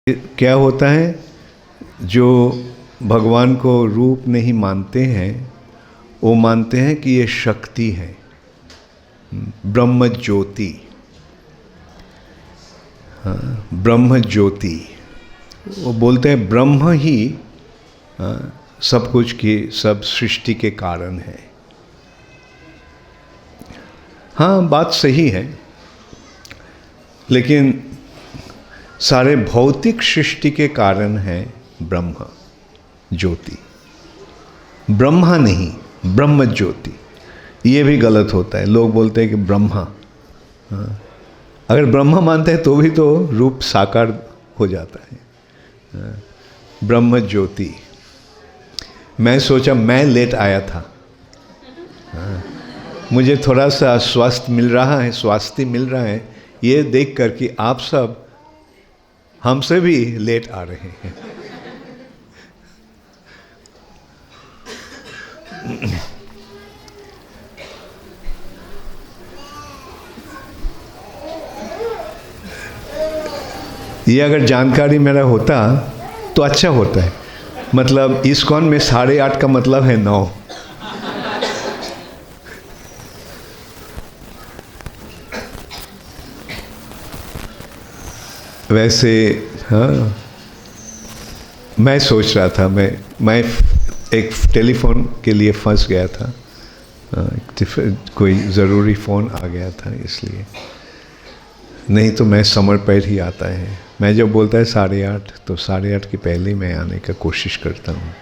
क्या होता है, जो भगवान को रूप नहीं मानते हैं वो मानते हैं कि ये शक्ति है, ब्रह्म ज्योति। हाँ, ब्रह्म ज्योति। वो बोलते हैं ब्रह्म ही सब कुछ की, सब सृष्टि के कारण है। हाँ, बात सही है, लेकिन सारे भौतिक सृष्टि के कारण है ब्रह्म ज्योति, ब्रह्मा नहीं, ब्रह्म ज्योति। ये भी गलत होता है। लोग बोलते हैं कि ब्रह्मा, अगर ब्रह्मा मानते हैं तो भी तो रूप साकार हो जाता है। ब्रह्म ज्योति। मैं सोचा, मैं लेट आया था, मुझे थोड़ा सा स्वास्थ्य मिल रहा है ये देख कर कि आप सब हमसे भी लेट आ रहे हैं। ये अगर जानकारी मेरा होता तो अच्छा होता है। मतलब इस्कॉन में 8:30 का मतलब है 9। वैसे हाँ, मैं सोच रहा था, मैं एक टेलीफोन के लिए फंस गया था, कोई ज़रूरी फ़ोन आ गया था इसलिए, नहीं तो मैं समय पर ही आता है। मैं जब बोलता है 8:30 तो 8:30 के पहले मैं आने का कोशिश करता हूँ।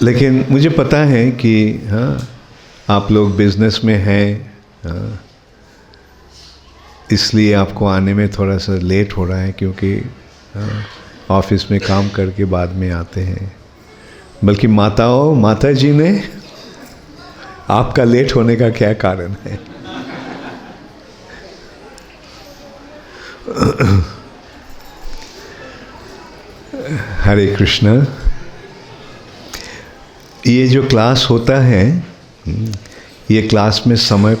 लेकिन मुझे पता है कि हाँ, आप लोग बिजनेस में हैं, हाँ, इसलिए आपको आने में थोड़ा सा लेट हो रहा है, क्योंकि ऑफिस में काम करके बाद में आते हैं। बल्कि माता जी ने आपका लेट होने का क्या कारण है? हरे कृष्णा। ये जो क्लास होता है, ये क्लास में समय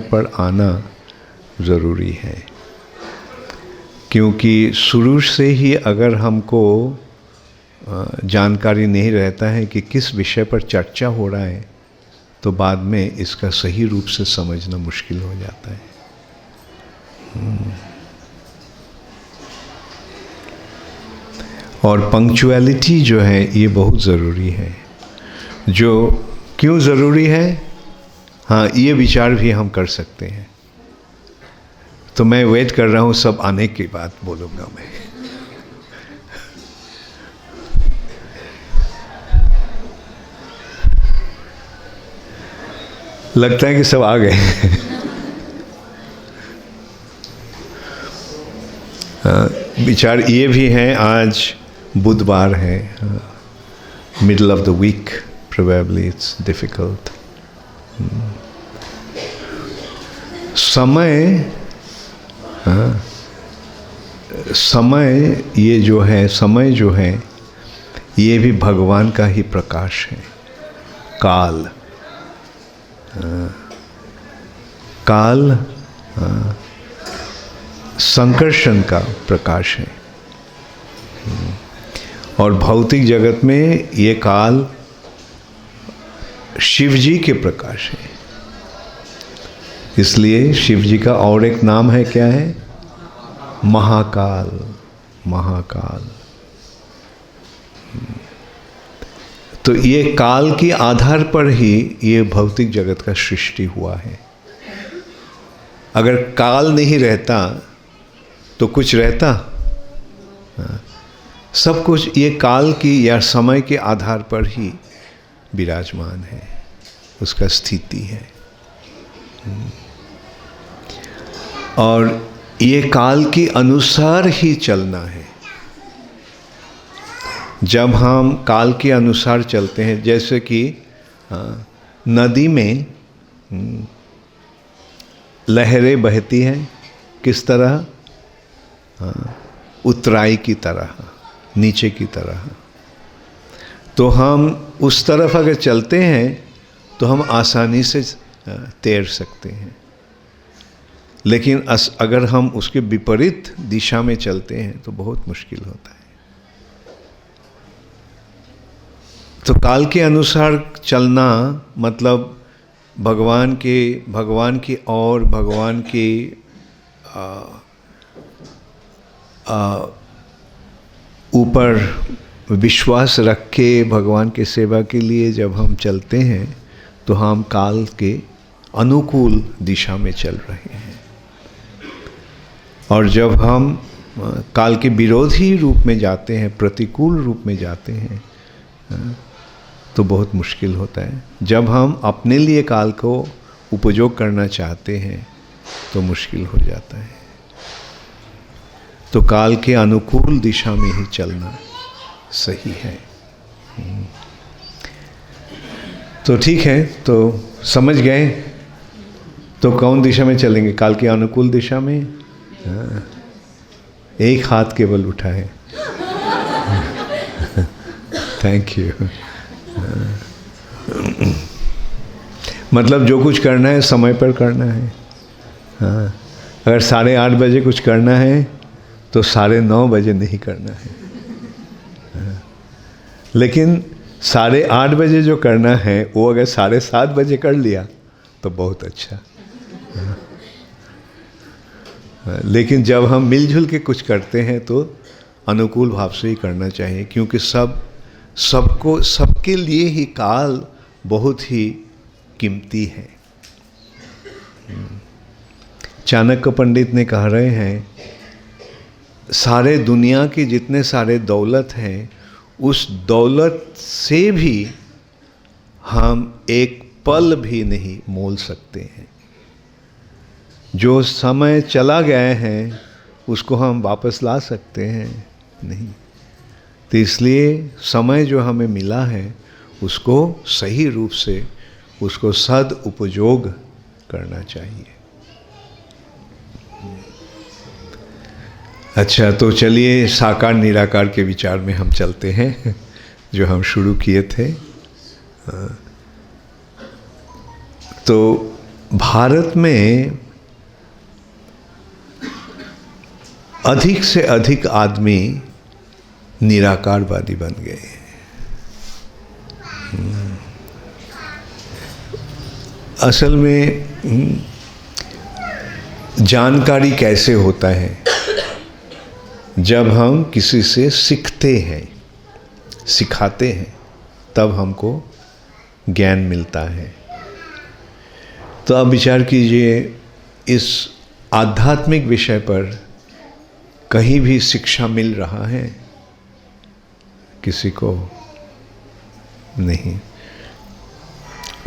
पर आना ज़रूरी है, क्योंकि शुरू से ही अगर हमको जानकारी नहीं रहता है कि किस विषय पर चर्चा हो रहा है, तो बाद में इसका सही रूप से समझना मुश्किल हो जाता है। और पंक्चुअलिटी जो है ये बहुत ज़रूरी है। जो क्यों ज़रूरी है, हाँ, ये विचार भी हम कर सकते हैं। तो मैं वेट कर रहा हूँ, सब आने के बाद बोलूँगा मैं। लगता है कि सब आ गए। विचार ये भी है, आज बुधवार है, middle of the week, probably it's difficult. समय ये जो है, समय जो है ये भी भगवान का ही प्रकाश है। काल संकर्षण का प्रकाश है, और भौतिक जगत में ये काल शिव जी के प्रकाश है। इसलिए शिव जी का और एक नाम है, क्या है? महाकाल। महाकाल। तो ये काल के आधार पर ही ये भौतिक जगत का सृष्टि हुआ है। अगर काल नहीं रहता तो कुछ रहता? सब कुछ ये काल की या समय के आधार पर ही विराजमान है, उसका स्थिति है। और ये काल के अनुसार ही चलना है। जब हम काल के अनुसार चलते हैं, जैसे कि नदी में लहरें बहती हैं, किस तरह? उतराई की तरह, नीचे की तरह। तो हम उस तरफ अगर चलते हैं तो हम आसानी से तैर सकते हैं। लेकिन अगर हम उसके विपरीत दिशा में चलते हैं तो बहुत मुश्किल होता है। तो काल के अनुसार चलना मतलब भगवान की और भगवान के ऊपर विश्वास रख के भगवान के सेवा के लिए जब हम चलते हैं तो हम काल के अनुकूल दिशा में चल रहे हैं। और जब हम काल के विरोधी रूप में जाते हैं, प्रतिकूल रूप में जाते हैं, तो बहुत मुश्किल होता है। जब हम अपने लिए काल को उपयोग करना चाहते हैं तो मुश्किल हो जाता है। तो काल के अनुकूल दिशा में ही चलना सही है। तो ठीक है, तो समझ गए। तो कौन दिशा में चलेंगे? काल के अनुकूल दिशा में। हाँ, एक हाथ केवल उठा है। Thank you. मतलब जो कुछ करना है समय पर करना है। हाँ, अगर 8:30 बजे कुछ करना है तो 9:30 बजे नहीं करना है। हाँ, लेकिन 8:30 बजे जो करना है वो अगर 7:30 बजे कर लिया तो बहुत अच्छा। हाँ, लेकिन जब हम मिलजुल के कुछ करते हैं तो अनुकूल भाव से ही करना चाहिए, क्योंकि सबके लिए ही काल बहुत ही कीमती है। चाणक्य पंडित ने कह रहे हैं, सारे दुनिया के जितने सारे दौलत हैं उस दौलत से भी हम एक पल भी नहीं मोल सकते हैं। जो समय चला गया है उसको हम वापस ला सकते हैं नहीं। तो इसलिए समय जो हमें मिला है उसको सही रूप से उसको सदुपयोग करना चाहिए। अच्छा, तो चलिए साकार निराकार के विचार में हम चलते हैं जो हम शुरू किए थे। तो भारत में अधिक से अधिक आदमी निराकारवादी बन गए। असल में जानकारी कैसे होता है? जब हम किसी से सीखते हैं, सिखाते हैं, तब हमको ज्ञान मिलता है। तो अब विचार कीजिए, इस आध्यात्मिक विषय पर कहीं भी शिक्षा मिल रहा है? किसी को नहीं।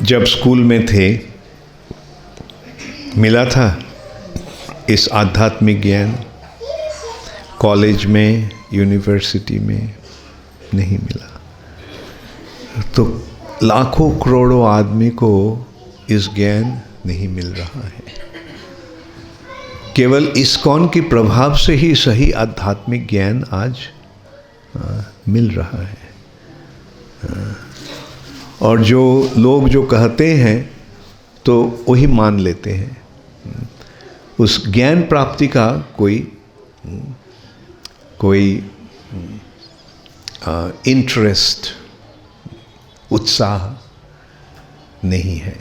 जब स्कूल में थे मिला था इस आध्यात्मिक ज्ञान, कॉलेज में, यूनिवर्सिटी में नहीं मिला। तो लाखों करोड़ों आदमी को इस ज्ञान नहीं मिल रहा है। केवल इस्कॉन के प्रभाव से ही सही आध्यात्मिक ज्ञान आज मिल रहा है। और जो लोग जो कहते हैं तो वही मान लेते हैं। उस ज्ञान प्राप्ति का कोई इंटरेस्ट, उत्साह नहीं है।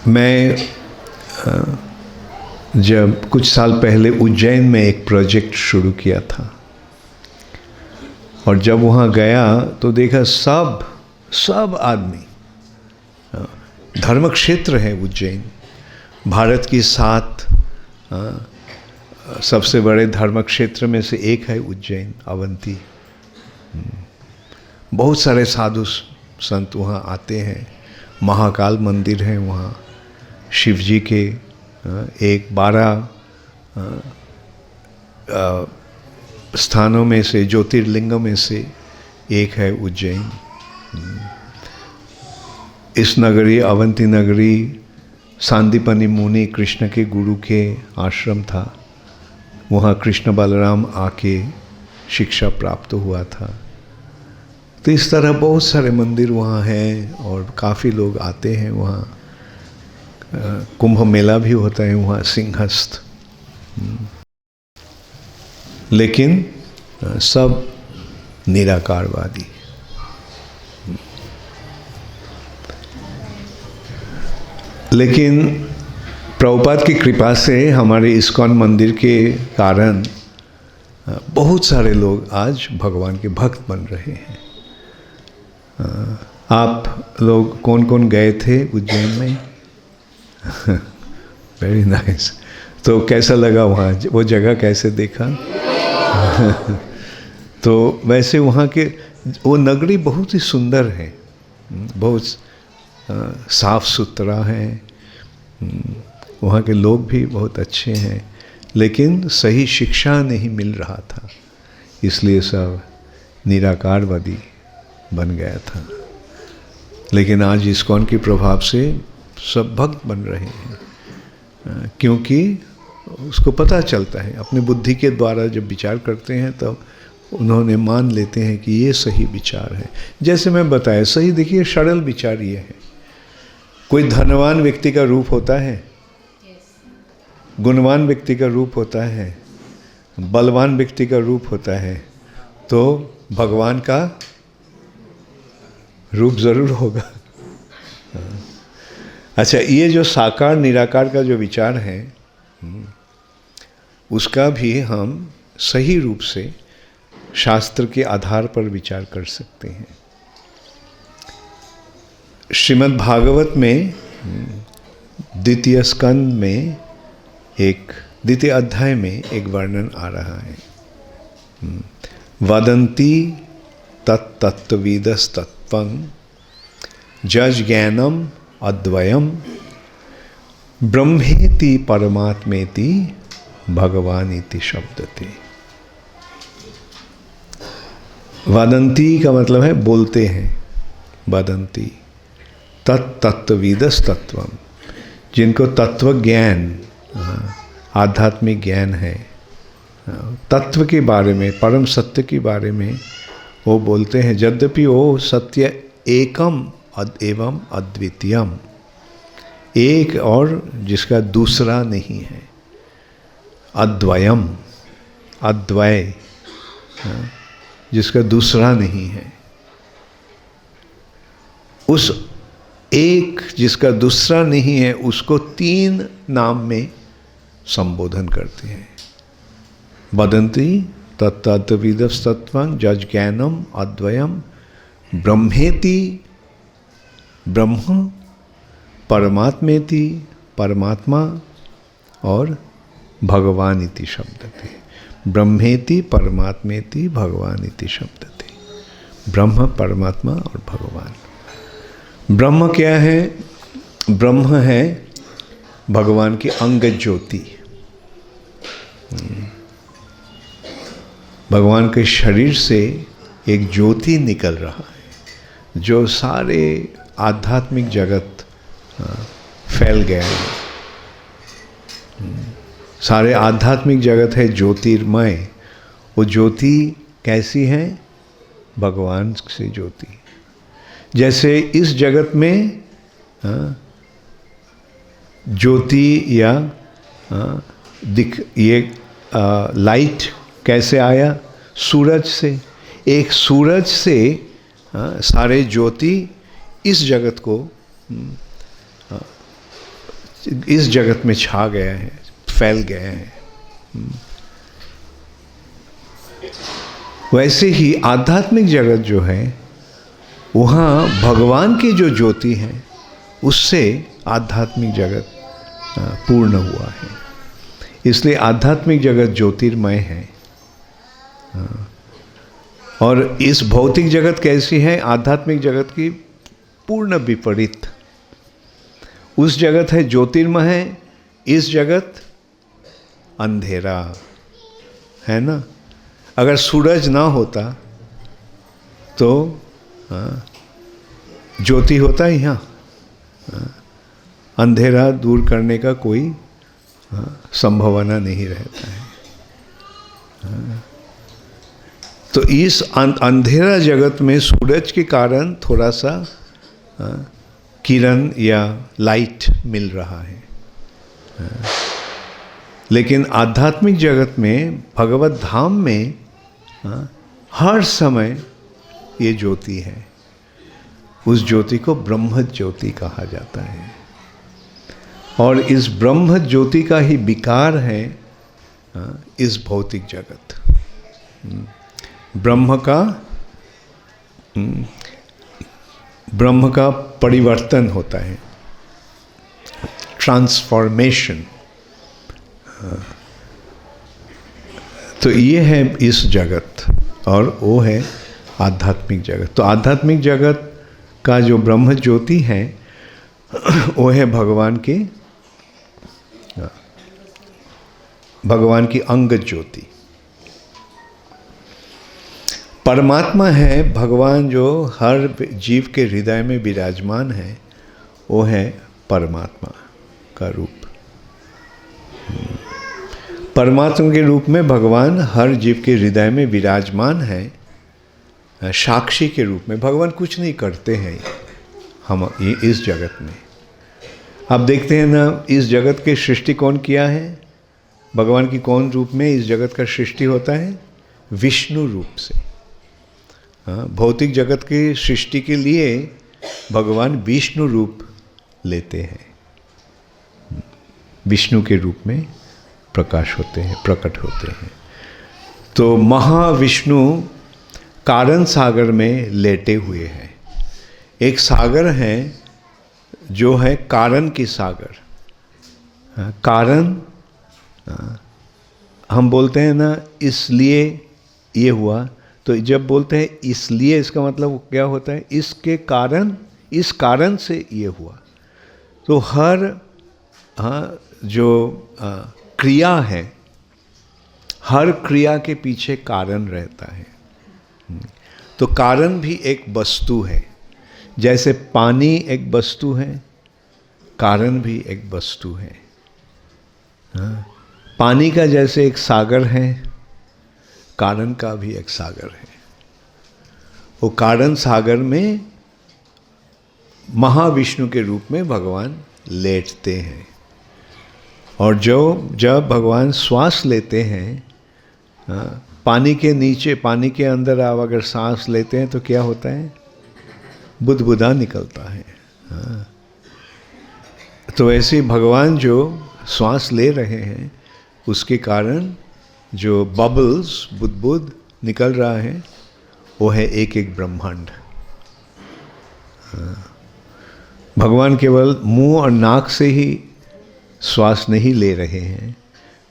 मैं जब कुछ साल पहले उज्जैन में एक प्रोजेक्ट शुरू किया था और जब वहाँ गया तो देखा सब आदमी, धर्म क्षेत्र है उज्जैन, भारत की 7 सबसे बड़े धर्म क्षेत्र में से एक है उज्जैन, अवंती। बहुत सारे साधु संत वहाँ आते हैं। महाकाल मंदिर है वहाँ, शिव जी के 12 स्थानों में से, ज्योतिर्लिंगों में से एक है उज्जैन। इस नगरी, अवंती नगरी, सांदीपनि मुनि कृष्ण के गुरु के आश्रम था। वहाँ कृष्ण बलराम आके शिक्षा प्राप्त हुआ था। तो इस तरह बहुत सारे मंदिर वहाँ हैं और काफ़ी लोग आते हैं वहाँ। कुंभ मेला भी होता है वहाँ सिंहस्थ। लेकिन सब निराकारवादी। लेकिन प्रभुपाद की कृपा से हमारे इस्कॉन मंदिर के कारण बहुत सारे लोग आज भगवान के भक्त बन रहे हैं। आप लोग कौन कौन गए थे उज्जैन में? Very nice. तो कैसा लगा वहाँ, वो जगह कैसे देखा? तो वैसे वहाँ के वो नगरी बहुत ही सुंदर है, बहुत साफ सुथरा है, वहाँ के लोग भी बहुत अच्छे हैं, लेकिन सही शिक्षा नहीं मिल रहा था, इसलिए सब निराकारवादी बन गया था। लेकिन आज इस्कॉन के प्रभाव से सब भक्त बन रहे हैं, क्योंकि उसको पता चलता है, अपनी बुद्धि के द्वारा जब विचार करते हैं तब उन्होंने मान लेते हैं कि ये सही विचार है। जैसे मैं बताया, सही देखिए, सरल विचार ये है। कोई धनवान व्यक्ति का रूप होता है, गुणवान व्यक्ति का रूप होता है, बलवान व्यक्ति का रूप होता है, तो भगवान का रूप जरूर होगा। अच्छा, ये जो साकार निराकार का जो विचार है, उसका भी हम सही रूप से शास्त्र के आधार पर विचार कर सकते हैं। श्रीमद् भागवत में द्वितीय स्कंद में एक द्वितीय अध्याय में एक वर्णन आ रहा है। वदन्ति तत्तत्त्वविदस्तत्त्वं जज ज्ञानम अद्वयम ब्रह्मेति परमात्मेति भगवान इति शब्दते। वदन्ति का मतलब है बोलते हैं, वदन्ति तत्तत्त्वविदस्तत्त्वम, जिनको तत्व ज्ञान, आध्यात्मिक ज्ञान है, तत्व के बारे में, परम सत्य के बारे में वो बोलते हैं, यद्यपि वो सत्य एकम एवं अद्वितीयम, एक और जिसका दूसरा नहीं है, अद्वयम, अद्वय, जिसका दूसरा नहीं है, उस एक जिसका दूसरा नहीं है उसको तीन नाम में संबोधन करते हैं। वदन्ति तत्तत्त्वविदस्तत्त्वं जज ज्ञानम अद्वयम ब्रह्मेति, ब्रह्म, परमात्मेति, परमात्मा, और भगवान इति शब्दते। ब्रह्मेति परमात्मेति भगवान इति शब्दते। ब्रह्म, परमात्मा और भगवान। ब्रह्म क्या है? ब्रह्म है भगवान की अंग ज्योति। भगवान के शरीर से एक ज्योति निकल रहा है जो सारे आध्यात्मिक जगत फैल गया है। सारे आध्यात्मिक जगत है ज्योतिर्मय। वो ज्योति कैसी है? भगवान से ज्योति। जैसे इस जगत में ज्योति या लाइट कैसे आया? सूरज से। एक सूरज से सारे ज्योति इस जगत को, इस जगत में छा गया है, फैल गए हैं। वैसे ही आध्यात्मिक जगत जो है, वहाँ भगवान की जो ज्योति है उससे आध्यात्मिक जगत पूर्ण हुआ है। इसलिए आध्यात्मिक जगत ज्योतिर्मय है। और इस भौतिक जगत कैसी है? आध्यात्मिक जगत की पूर्ण विपरीत। उस जगत है ज्योतिर्मय है, इस जगत अंधेरा है ना। अगर सूरज ना होता तो ज्योति होता ही यहाँ, अंधेरा दूर करने का कोई संभावना नहीं रहता है। तो इस अंधेरा जगत में सूरज के कारण थोड़ा सा किरण या लाइट मिल रहा है। लेकिन आध्यात्मिक जगत में, भगवत धाम में हर समय ये ज्योति है। उस ज्योति को ब्रह्म ज्योति कहा जाता है। और इस ब्रह्म ज्योति का ही विकार है इस भौतिक जगत। ब्रह्म का परिवर्तन होता है, ट्रांसफॉर्मेशन। तो ये है इस जगत, और वो है आध्यात्मिक जगत। तो आध्यात्मिक जगत का जो ब्रह्म ज्योति है वो है भगवान की अंग ज्योति। परमात्मा है भगवान, जो हर जीव के हृदय में विराजमान है, वो है परमात्मा का रूप। परमात्मा के रूप में भगवान हर जीव के हृदय में विराजमान है, साक्षी के रूप में। भगवान कुछ नहीं करते हैं हम इस जगत में। आप देखते हैं ना, इस जगत के सृष्टि कौन किया है? भगवान की कौन रूप में इस जगत का सृष्टि होता है? विष्णु रूप से। भौतिक जगत की सृष्टि के लिए भगवान विष्णु रूप लेते हैं, विष्णु के रूप में प्रकट होते हैं। तो महाविष्णु कारण सागर में लेटे हुए हैं। एक सागर है जो है कारण की सागर। कारण हम बोलते हैं ना, इसलिए ये हुआ। तो जब बोलते हैं इसलिए, इसका मतलब क्या होता है? इसके कारण, इस कारण से ये हुआ। तो हर जो क्रिया है, हर क्रिया के पीछे कारण रहता है। तो कारण भी एक वस्तु है। जैसे पानी एक वस्तु है, कारण भी एक वस्तु है। पानी का जैसे एक सागर है, कारण का भी एक सागर है। वो कारण सागर में महाविष्णु के रूप में भगवान लेटते हैं। और जब भगवान श्वास लेते हैं, पानी के नीचे, पानी के अंदर आप अगर सांस लेते हैं तो क्या होता है? बुदबुदा निकलता है। तो ऐसे भगवान जो श्वास ले रहे हैं, उसके कारण जो बबल्स, बुदबुद निकल रहा है, वो है एक एक ब्रह्मांड। भगवान केवल मुंह और नाक से ही श्वास नहीं ले रहे हैं,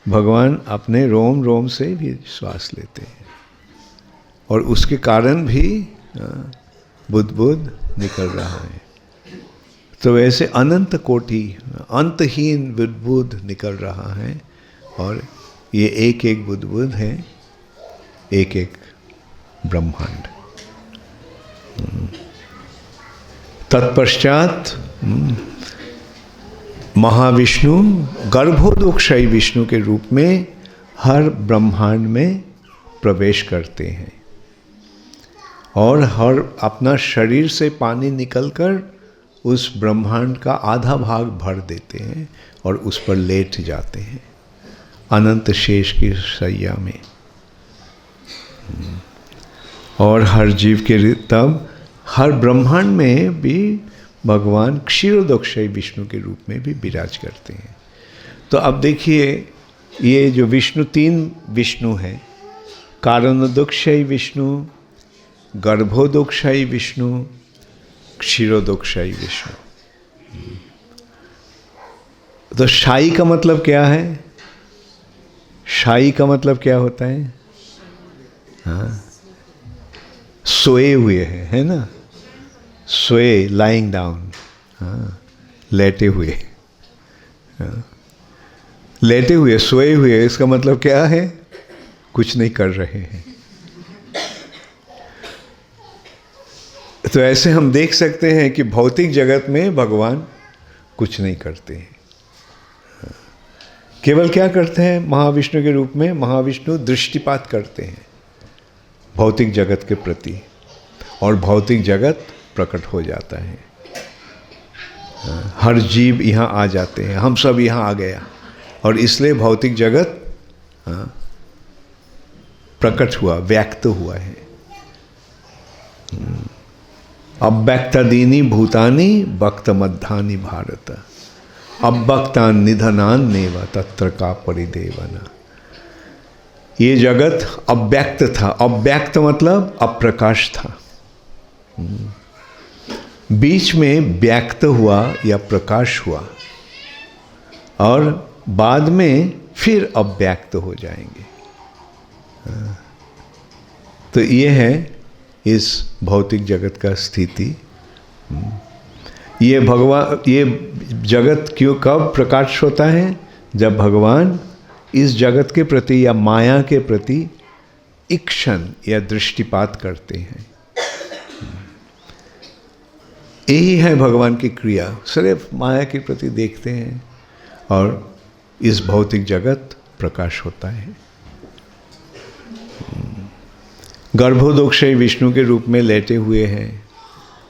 भगवान अपने रोम रोम से भी श्वास लेते हैं, और उसके कारण भी बुदबुद निकल रहा है। तो ऐसे अनंत कोटि, अंतहीन बुदबुद निकल रहा है, और ये एक एक बुदबुद है एक एक ब्रह्मांड। तत्पश्चात महाविष्णु गर्भोदक्षयी विष्णु के रूप में हर ब्रह्मांड में प्रवेश करते हैं, और हर अपना शरीर से पानी निकलकर उस ब्रह्मांड का आधा भाग भर देते हैं और उस पर लेट जाते हैं अनंत शेष की सैया में। और हर जीव के तब हर ब्रह्मांड में भी भगवान क्षीरोदक्षयी विष्णु के रूप में भी विराज करते हैं। तो अब देखिए, ये जो विष्णु, तीन विष्णु हैं, कारणोदक्षयी विष्णु, गर्भोदक्षयी विष्णु, क्षीरोदक्षयी विष्णु। तो शाई का मतलब क्या है? शाई का मतलब क्या होता है? हाँ, सोए हुए हैं, है ना? सोए, लाइंग डाउन, हाँ, लेटे हुए, हाँ, लेटे हुए, सोए हुए। इसका मतलब क्या है? कुछ नहीं कर रहे हैं। तो ऐसे हम देख सकते हैं कि भौतिक जगत में भगवान कुछ नहीं करते हैं। केवल क्या करते हैं? महाविष्णु के रूप में महाविष्णु दृष्टिपात करते हैं भौतिक जगत के प्रति, और भौतिक जगत प्रकट हो जाता है। हर जीव यहाँ आ जाते हैं, हम सब यहाँ आ गया, और इसलिए भौतिक जगत प्रकट हुआ, व्यक्त हुआ है। अव्यक्तादीनि भूतानि वक्तमद्धानि भारत, अव्यक्तान निधनान नेव तत्र का परिदेवना। ये जगत अव्यक्त था, अव्यक्त मतलब अप्रकाश था, बीच में व्यक्त हुआ या प्रकाश हुआ, और बाद में फिर अव्यक्त हो जाएंगे। तो ये है इस भौतिक जगत का स्थिति। ये जगत क्यों कब प्रकाश होता है? जब भगवान इस जगत के प्रति या माया के प्रति इक्षण या दृष्टिपात करते हैं। यही है भगवान की क्रिया, सिर्फ माया के प्रति देखते हैं और इस भौतिक जगत प्रकाश होता है। गर्भोदक्षयी विष्णु के रूप में लेटे हुए हैं,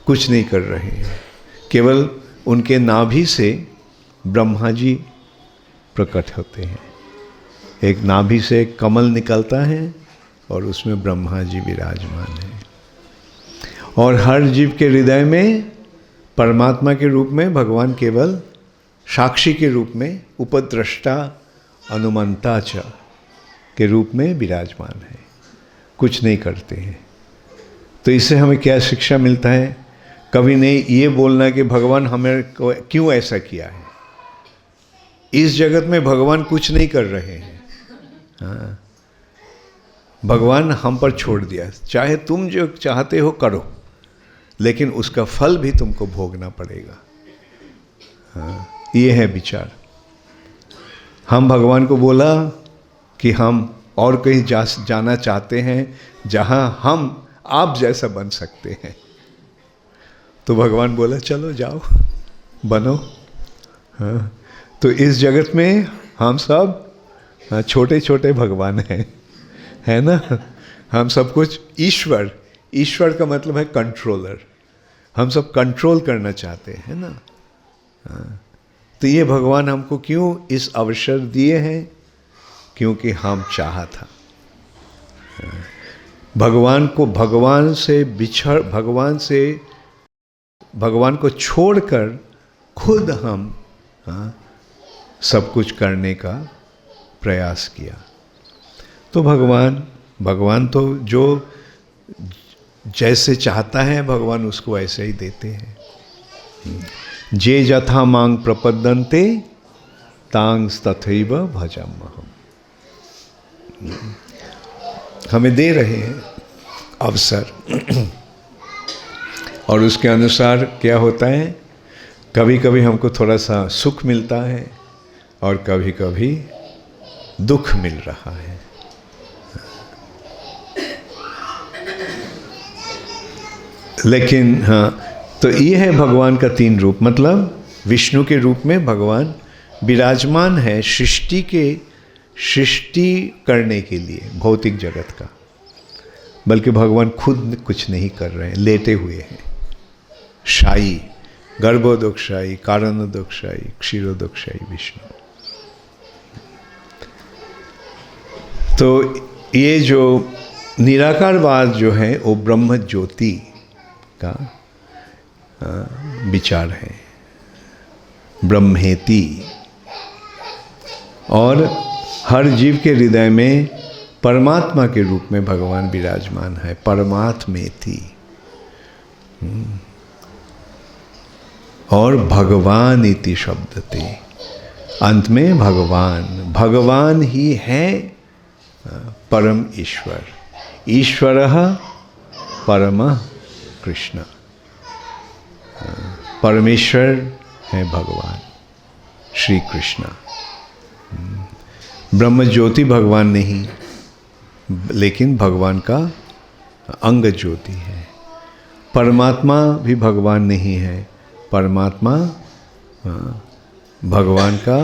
कुछ नहीं कर रहे हैं, केवल उनके नाभि से ब्रह्मा जी प्रकट होते हैं। एक नाभि से एक कमल निकलता है और उसमें ब्रह्मा जी विराजमान हैं। और हर जीव के हृदय में परमात्मा के रूप में भगवान केवल साक्षी के रूप में, उपद्रष्टा अनुमंता च के रूप में विराजमान है, कुछ नहीं करते हैं। तो इससे हमें क्या शिक्षा मिलता है? कभी नहीं ये बोलना कि भगवान हमें क्यों ऐसा किया है। इस जगत में भगवान कुछ नहीं कर रहे हैं। हाँ, भगवान हम पर छोड़ दिया, चाहे तुम जो चाहते हो करो, लेकिन उसका फल भी तुमको भोगना पड़ेगा। हाँ, ये है विचार। हम भगवान को बोला कि हम और कहीं जाना चाहते हैं जहां हम आप जैसा बन सकते हैं, तो भगवान बोला चलो जाओ बनो। हाँ, तो इस जगत में हम सब छोटे छोटे भगवान हैं, है ना। हम सब कुछ ईश्वर, ईश्वर का मतलब है कंट्रोलर, हम सब कंट्रोल करना चाहते हैं ना। हाँ, तो ये भगवान हमको क्यों इस अवसर दिए हैं? क्योंकि हम चाहा था। भगवान को, भगवान से बिछड़, भगवान को छोड़कर खुद हम सब कुछ करने का प्रयास किया। तो भगवान तो जो जैसे चाहता है भगवान उसको ऐसे ही देते हैं। जे यथा मांग प्रपद्यन्ते तांग तथैव भजाम्यहम्। हमें दे रहे हैं अवसर और उसके अनुसार क्या होता है, कभी कभी हमको थोड़ा सा सुख मिलता है और कभी कभी दुख मिल रहा है। लेकिन हाँ, तो ये है भगवान का तीन रूप। मतलब विष्णु के रूप में भगवान विराजमान है सृष्टि करने के लिए भौतिक जगत का, बल्कि भगवान खुद कुछ नहीं कर रहे हैं, लेटे हुए हैं। शायी, गर्भोदक्षायी, कारणोदक्षायी, क्षीरोदक्षायी विष्णु। तो ये जो निराकारवाद जो है वो ब्रह्म ज्योति का विचार है, ब्रह्मेति। और हर जीव के हृदय में परमात्मा के रूप में भगवान विराजमान है, परमात्मेति। और भगवान इति शब्दते, अंत में भगवान ही है परम ईश्वर, ईश्वरः परमः कृष्ण। परमेश्वर है भगवान श्री कृष्ण। ब्रह्म ज्योति भगवान नहीं, लेकिन भगवान का अंग ज्योति है। परमात्मा भी भगवान नहीं है, परमात्मा भगवान का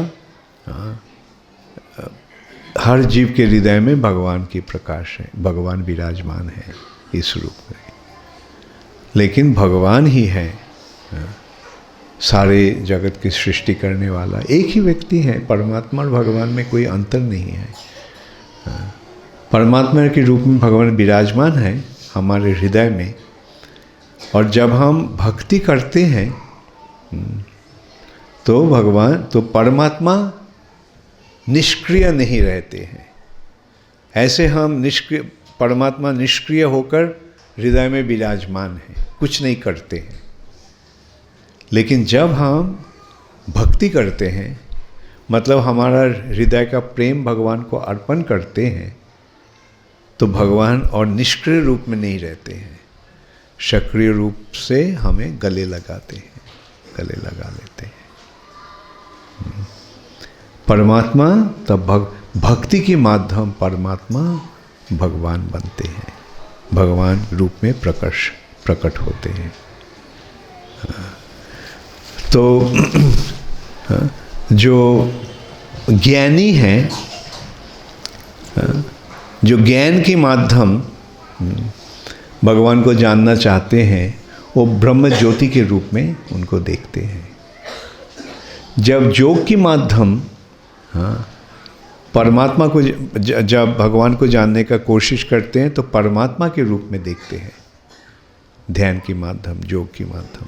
हर जीव के हृदय में भगवान की प्रकाश है, भगवान विराजमान है इस रूप में। लेकिन भगवान ही है सारे जगत की सृष्टि करने वाला एक ही व्यक्ति है। परमात्मा और भगवान में कोई अंतर नहीं है। परमात्मा के रूप में भगवान विराजमान है हमारे हृदय में, और जब हम भक्ति करते हैं तो परमात्मा निष्क्रिय नहीं रहते हैं। ऐसे हम परमात्मा निष्क्रिय होकर हृदय में विराजमान हैं, कुछ नहीं करते हैं। लेकिन जब हम भक्ति करते हैं, मतलब हमारा हृदय का प्रेम भगवान को अर्पण करते हैं, तो भगवान और निष्क्रिय रूप में नहीं रहते हैं, सक्रिय रूप से हमें गले लगाते हैं, गले लगा लेते हैं। परमात्मा तब भक्ति के माध्यम परमात्मा भगवान बनते हैं, भगवान रूप में प्रकट होते हैं। तो जो ज्ञानी हैं, जो ज्ञान के माध्यम भगवान को जानना चाहते हैं, वो ब्रह्म ज्योति के रूप में उनको देखते हैं। जब योग के माध्यम परमात्मा को जब भगवान को जानने का कोशिश करते हैं, तो परमात्मा के रूप में देखते हैं, ध्यान के माध्यम, योग के माध्यम,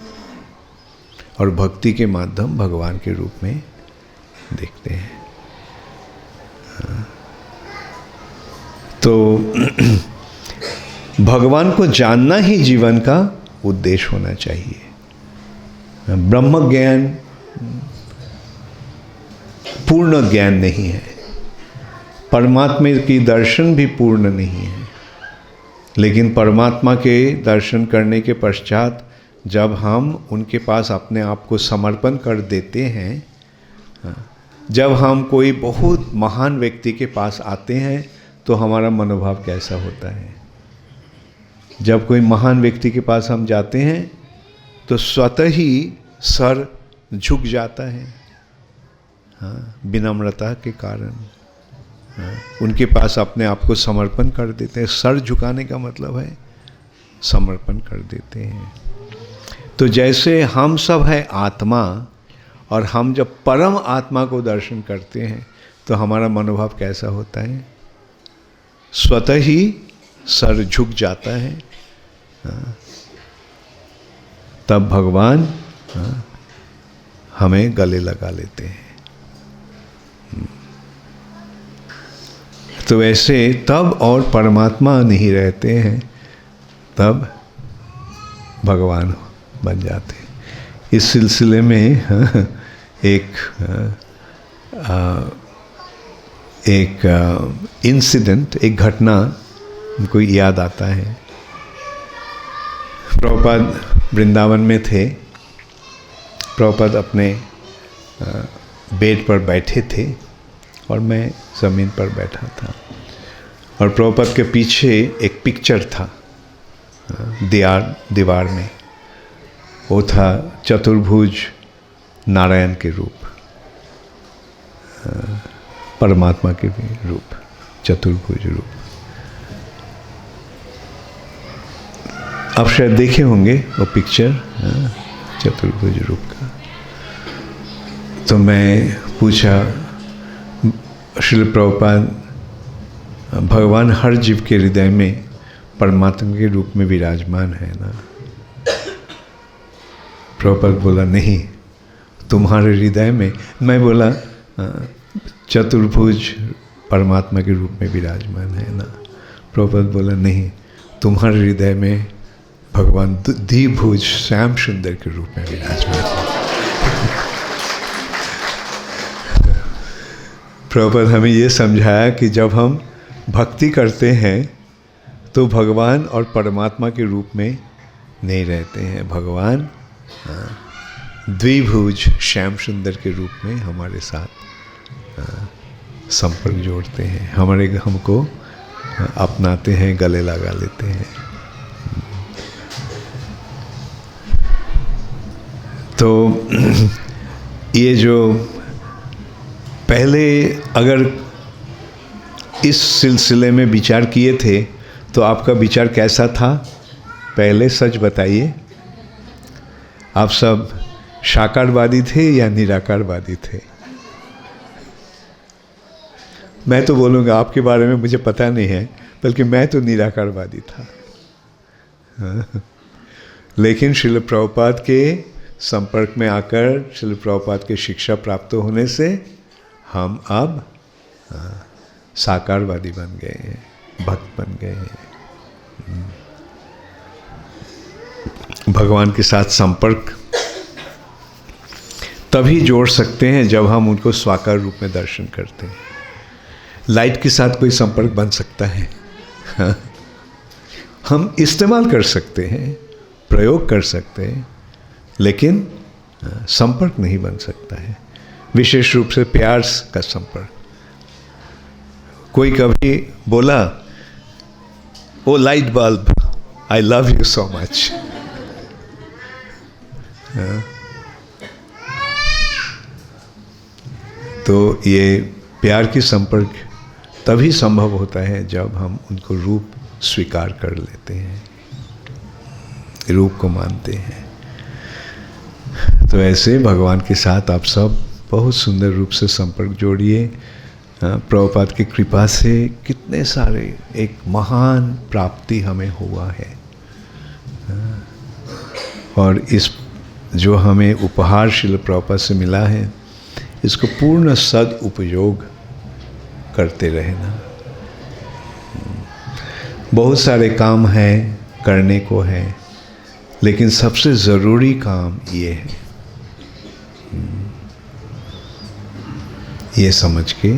और भक्ति के माध्यम भगवान के रूप में देखते हैं। तो भगवान को जानना ही जीवन का उद्देश्य होना चाहिए। ब्रह्म ज्ञान पूर्ण ज्ञान नहीं है, परमात्मा की दर्शन भी पूर्ण नहीं है। लेकिन परमात्मा के दर्शन करने के पश्चात जब हम उनके पास अपने आप को समर्पण कर देते हैं, जब हम कोई बहुत महान व्यक्ति के पास आते हैं, तो हमारा मनोभाव कैसा होता है। जब कोई महान व्यक्ति के पास हम जाते हैं, तो स्वतः ही सर झुक जाता है, विनम्रता के कारण उनके पास अपने आप को समर्पण कर देते हैं। सर झुकाने का मतलब है समर्पण कर देते हैं। तो जैसे हम सब है आत्मा, और हम जब परम आत्मा को दर्शन करते हैं, तो हमारा मनोभाव कैसा होता है, स्वतः ही सर झुक जाता है। तब भगवान हमें गले लगा लेते हैं। तो ऐसे तब और परमात्मा नहीं रहते हैं, तब भगवान बन जाते हैं। इस सिलसिले में एक इंसिडेंट, एक घटना हमको याद आता है। प्रभुपाद वृंदावन में थे। प्रभुपाद अपने बेड पर बैठे थे और मैं ज़मीन पर बैठा था, और प्रभुपाद के पीछे एक पिक्चर था दीवार में। वो था चतुर्भुज नारायण के रूप, परमात्मा के भी रूप, चतुर्भुज रूप। आप शायद देखे होंगे वो पिक्चर चतुर्भुज रूप का। तो मैं पूछा, श्रील प्रभुपाद, भगवान हर जीव के हृदय में परमात्मा के रूप में विराजमान है ना? प्रभुपाद बोला नहीं, तुम्हारे हृदय में। मैं बोला चतुर्भुज परमात्मा के रूप में विराजमान है ना? प्रभुपाद बोला नहीं, तुम्हारे हृदय में भगवान द्विभुज श्याम सुंदर के रूप में विराजमान है। प्रभुपाद हमें ये समझाया कि जब हम भक्ति करते हैं, तो भगवान और परमात्मा के रूप में नहीं रहते हैं। भगवान द्विभुज श्याम सुंदर के रूप में हमारे साथ संपर्क जोड़ते हैं, हमको अपनाते हैं, गले लगा लेते हैं। तो ये जो पहले अगर इस सिलसिले में विचार किए थे, तो आपका विचार कैसा था? पहले सच बताइए। आप सब साकारवादी थे या निराकारवादी थे? मैं तो बोलूँगा आपके बारे में मुझे पता नहीं है, बल्कि मैं तो निराकारवादी था। लेकिन श्रील प्रभुपाद के संपर्क में आकर, श्रील प्रभुपाद के शिक्षा प्राप्त होने से हम अब साकारवादी बन गए हैं, भक्त बन गए हैं। भगवान के साथ संपर्क तभी जोड़ सकते हैं जब हम उनको स्वाकार रूप में दर्शन करते हैं। लाइट के साथ कोई संपर्क बन सकता है? हम इस्तेमाल कर सकते हैं, प्रयोग कर सकते हैं, लेकिन संपर्क नहीं बन सकता है, विशेष रूप से प्यार का संपर्क। कोई कभी बोला, oh light bulb, I love you so much. तो ये प्यार की संपर्क तभी संभव होता है जब हम उनको रूप स्वीकार कर लेते हैं, रूप को मानते हैं। तो ऐसे भगवान के साथ आप सब बहुत सुंदर रूप से संपर्क जोड़िए। प्रभुपाद की कृपा से कितने सारे एक महान प्राप्ति हमें हुआ है, और इस जो हमें उपहार श्रील प्रभुपाद से मिला है, इसको पूर्ण सदुपयोग करते रहना। बहुत सारे काम हैं, करने को है, लेकिन सबसे ज़रूरी काम ये है, ये समझ के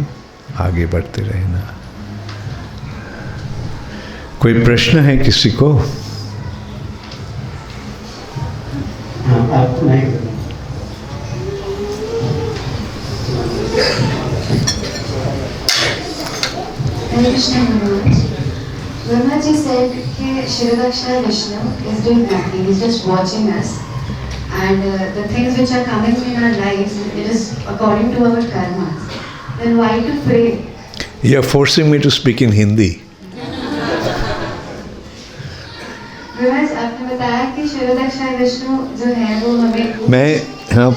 आगे बढ़ते रहना। कोई प्रश्न है किसी को? Brahma ji said that Shiradakshaya Vishnu is doing nothing, he's just watching us, and the things which are coming in our lives, it is according to our karmas. Then why to pray? You are forcing me to speak in Hindi. Brahma, आपने बताया कि शिरोदक्षाय विष्णु जो है वो हमें, मैं हाँ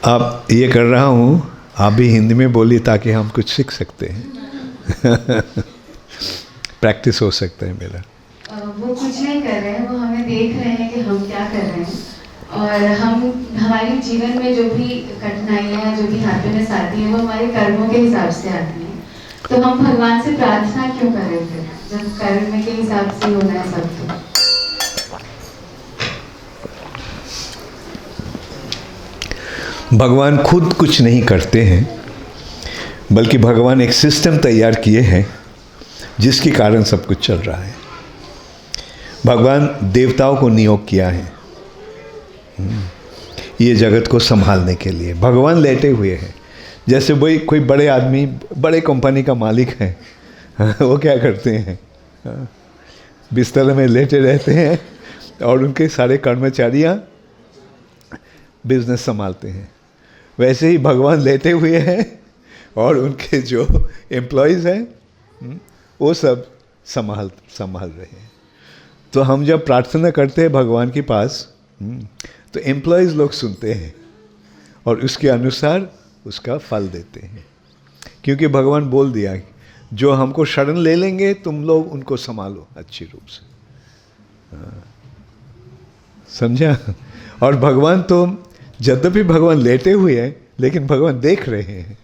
आप ये कर रहा हूँ, आप भी हिंदी में बोलिए ताकि हम कुछ सीख सकते हैं। प्रैक्टिस हो सकता है मेरा। वो कुछ नहीं कर रहे हैं, वो हमें देख रहे हैं कि हम क्या कर रहे हैं, और हम हमारे जीवन में जो भी कठिनाइयाँ, जो भी हैप्पीनेस आती है, वो हमारे कर्मों के हिसाब से आती है। तो हम भगवान से प्रार्थना क्यों करें फिर, जब कर्म के हिसाब से होना है सब? तो भगवान खुद कुछ नहीं करते हैं, बल्कि भगवान एक सिस्टम तैयार किए हैं जिसके कारण सब कुछ चल रहा है। भगवान देवताओं को नियोग किया है ये जगत को संभालने के लिए। भगवान लेटे हुए हैं, जैसे वही कोई बड़े आदमी, बड़े कंपनी का मालिक है, वो क्या करते हैं, बिस्तर में लेटे रहते हैं और उनके सारे कर्मचारियाँ बिजनेस संभालते हैं। वैसे ही भगवान लेटे हुए हैं और उनके जो एम्प्लॉयज़ हैं वो सब संभाल रहे हैं। तो हम जब प्रार्थना करते हैं भगवान के पास, तो एम्प्लॉयज़ लोग सुनते हैं और उसके अनुसार उसका फल देते हैं, क्योंकि भगवान बोल दिया जो हमको शरण ले लेंगे तुम लोग उनको संभालो अच्छी रूप से। समझा? और भगवान तो यद्यपि भगवान लेटे हुए हैं, लेकिन भगवान देख रहे हैं।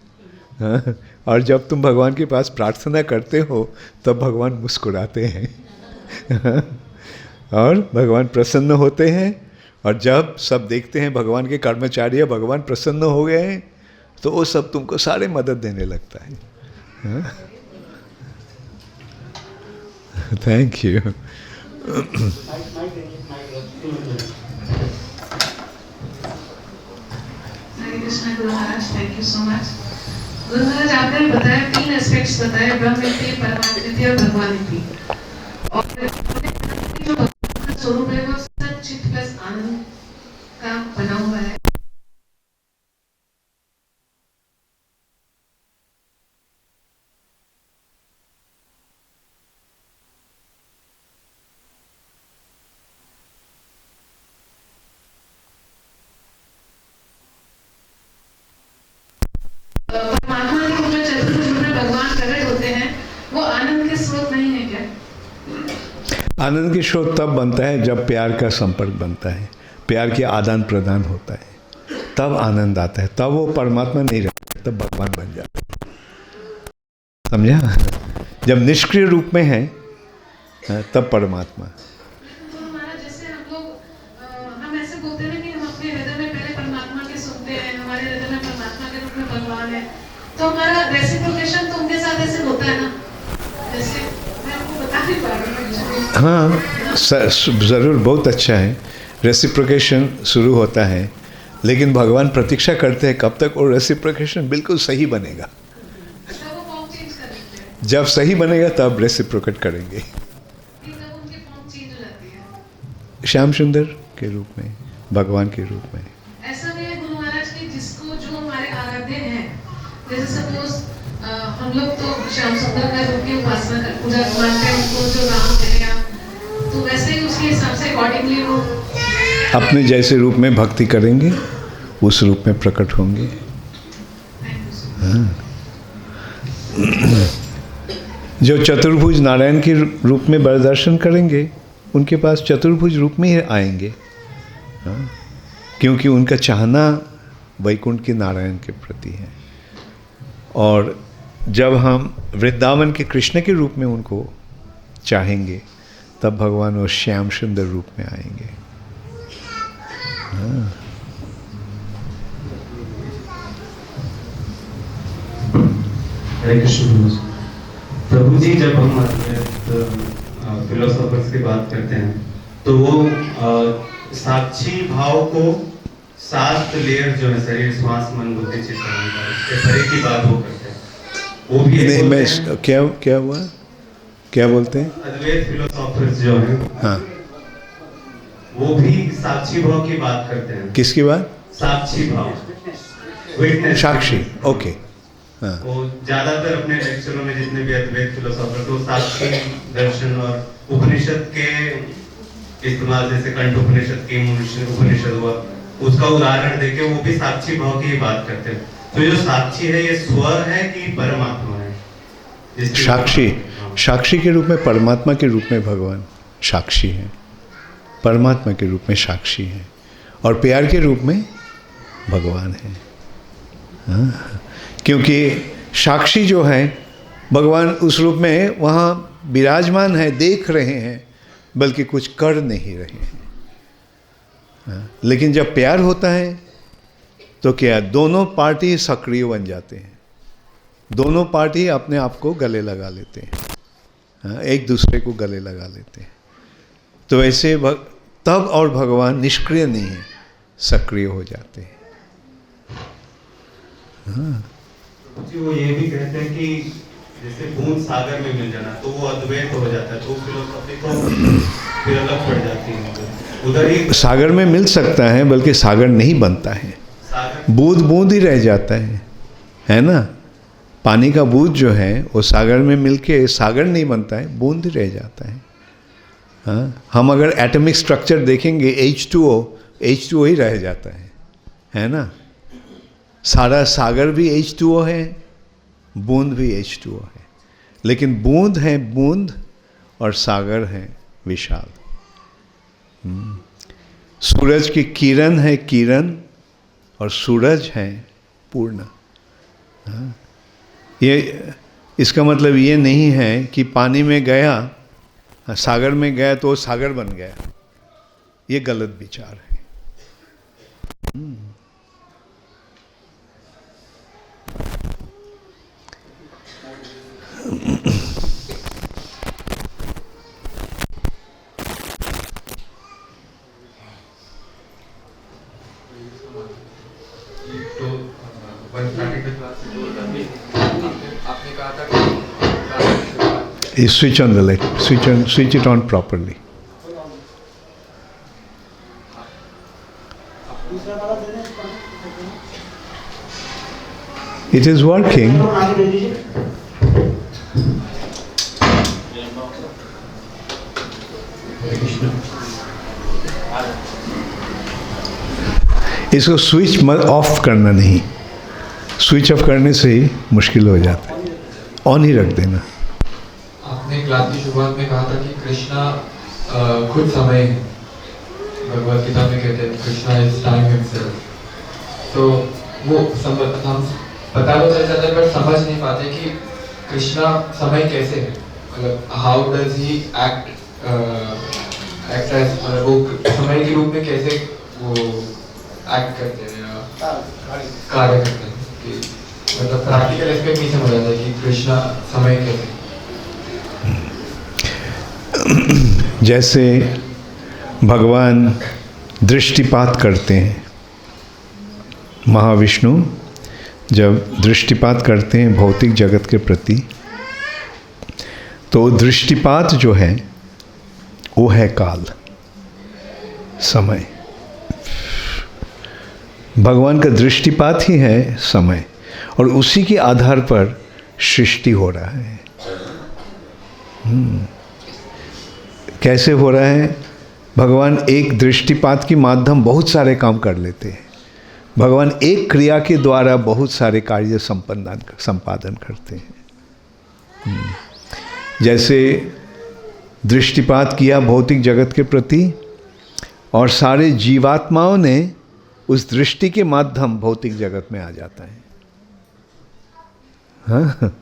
और जब तुम भगवान के पास प्रार्थना करते हो तब भगवान मुस्कुराते हैं और भगवान प्रसन्न होते हैं। और जब सब देखते हैं भगवान के कर्मचारी भगवान प्रसन्न हो गए हैं, तो वो सब तुमको सारे मदद देने लगता है। Thank you. Hare Krishna Guru Maharaj, thank you so much. Guru Maharaj आपने बताया, 3 एस्पेक्ट्स बताए, ब्रह्मनिधि, परमात्मिति और भगवानिधि। और जो भगवान का स्वरूप है वो सच्चित प्लस आनंद का बना हुआ है। आनंद के स्रोत नहीं है क्या? आनंद की स्रोत तब बनता है जब प्यार का संपर्क बनता है, प्यार के आदान प्रदान होता है, तब आनंद आता है। तब वो परमात्मा नहीं रहता, तब भगवान बन जाता है। समझा? जब निष्क्रिय रूप में है तब परमात्मा। तो हमारा जैसे हम लोग हम ऐसे बोलते हैं कि हम अपने हृदय में पहले परमात्मा के सुनते हैं, हमारे हृदय में परमात्मा के रूप में भगवान है, तो हमारा रेसिप्रोकेशन तो उनके साथ ऐसे होता है ना, जैसे मैं आपको बता नहीं पा रही हूँ। हाँ, ज़रूर, बहुत अच्छा है। रेसिप्रोकेशन शुरू होता है, लेकिन भगवान प्रतीक्षा करते हैं कब तक वो रेसिप्रोकेशन बिल्कुल सही बनेगा। तब वो फॉर्म चेंज कर देते हैं, जब सही बनेगा तब रेसिप्रोकेट करेंगे। तब उनकी फॉर्म चेंज हो जाती है, श्याम सुंदर के रूप में, भगवान के रूप में। ऐसा भी है गुरु महाराज की जिसको जो हमारे आराध्य हैं, जैसे सपोज हम लोग तो श्याम सुंदर का रूप की उपासना कर पूजा मानते हैं उनको, जो राम है या तो वैसे ही उसके हिसाब से अकॉर्डिंगली वो अपने जैसे रूप में भक्ति करेंगे, उस रूप में प्रकट होंगे। हाँ। जो चतुर्भुज नारायण के रूप में दर्शन करेंगे, उनके पास चतुर्भुज रूप में ही आएंगे। हाँ। क्योंकि उनका चाहना वैकुंठ के नारायण के प्रति है। और जब हम वृंदावन के कृष्ण के रूप में उनको चाहेंगे, तब भगवान वो श्याम सुंदर रूप में आएंगे। हाँ। हरे कृष्ण। प्रभु जी, जब हम फिलोसोफर्स की बात करते हैं तो वो साक्षी भाव को 7 लेयर जो है, शरीर, श्वास, मन, बुद्धि, चित्त, अहंकार, इसके परे की बात वो करते हैं। वो भी नहीं, मैं क्या हुआ, क्या बोलते हैं? अद्वैत फिलोसोफर्स जो हैं, हाँ, वो भी साक्षी भाव की बात करते हैं। किसकी बात? साक्षी भाव, विटनेस, साक्षी। ओके। हाँ। वो ज्यादातर अपने लेक्चरों में जितने भी अद्वैत फिलोसोफर तो साक्षी दर्शन और उपनिषद के इस्तेमाल, जैसे कंठ उपनिषद की उपनिषद हुआ, उसका उदाहरण देके वो भी साक्षी भाव की बात करते हैं। तो जो साक्षी है, ये स्व है कि परमात्मा है? साक्षी, साक्षी के रूप में, परमात्मा के रूप में भगवान साक्षी हैं, परमात्मा के रूप में साक्षी हैं, और प्यार के रूप में भगवान हैं। हाँ। क्योंकि साक्षी जो है, भगवान उस रूप में वहाँ विराजमान है, देख रहे हैं, बल्कि कुछ कर नहीं रहे हैं। हाँ। लेकिन जब प्यार होता है तो क्या, दोनों पार्टी सक्रिय बन जाते हैं, दोनों पार्टी अपने आप को गले लगा लेते हैं। हाँ, एक दूसरे को गले लगा लेते हैं। तो ऐसे तब और भगवान निष्क्रिय नहीं है, सक्रिय हो जाते हैं। हाँ। जी, वो ये भी कहते हैं कि जैसे बूंद सागर में मिल जाना, तो वो अद्वैत हो जाता है, तो फिलोसॉफी तो फिर अलग पड़ जाती है। उधर ही सागर में मिल सकता है, बल्कि सागर नहीं बनता है, बूंद बूंद ही रह जाता है ना। पानी का बूंद जो है वो सागर में मिलके सागर नहीं बनता है, बूंद ही रह जाता है। हाँ, हम अगर एटॉमिक स्ट्रक्चर देखेंगे, H2O ही रह जाता है ना। सारा सागर भी H2O है, बूंद भी H2O है, लेकिन बूंद है बूंद और सागर है विशाल। सूरज की किरण है किरण, और सूरज है पूर्ण। हाँ, ये इसका मतलब ये नहीं है कि पानी में गया, सागर में गया तो सागर बन गया, ये गलत विचार है। Switch on the light. Switch it on properly. It is working. इसको स्विच ऑफ करना नहीं, स्विच ऑफ करने से ही मुश्किल हो जाता है, ऑन ही रख देना। आपने क्लास की शुरुआत में कहा था कि कृष्णा खुद समय है, भगवत गीता में कहते हैं कृष्णा इज टाइम हिमसेल्फ। तो वो हम पता तो चल जाता है पर समझ नहीं पाते कि कृष्णा समय कैसे है, मतलब how does he act as, मतलब वो समय के रूप में कैसे वो एक्ट करते हैं या कार्य करते हैं, कि मतलब प्रैक्टिकल एस्पेक्ट नहीं समझ आता है कि कृष्णा समय कैसे। जैसे भगवान दृष्टिपात करते हैं, महाविष्णु जब दृष्टिपात करते हैं भौतिक जगत के प्रति, तो दृष्टिपात जो है वो है काल, समय। भगवान का दृष्टिपात ही है समय, और उसी के आधार पर सृष्टि हो रहा है। कैसे हो रहा है? भगवान एक दृष्टिपात के माध्यम बहुत सारे काम कर लेते हैं। भगवान एक क्रिया के द्वारा बहुत सारे कार्य संपादन करते हैं। जैसे दृष्टिपात किया भौतिक जगत के प्रति, और सारे जीवात्माओं ने उस दृष्टि के माध्यम भौतिक जगत में आ जाता है। हाँ?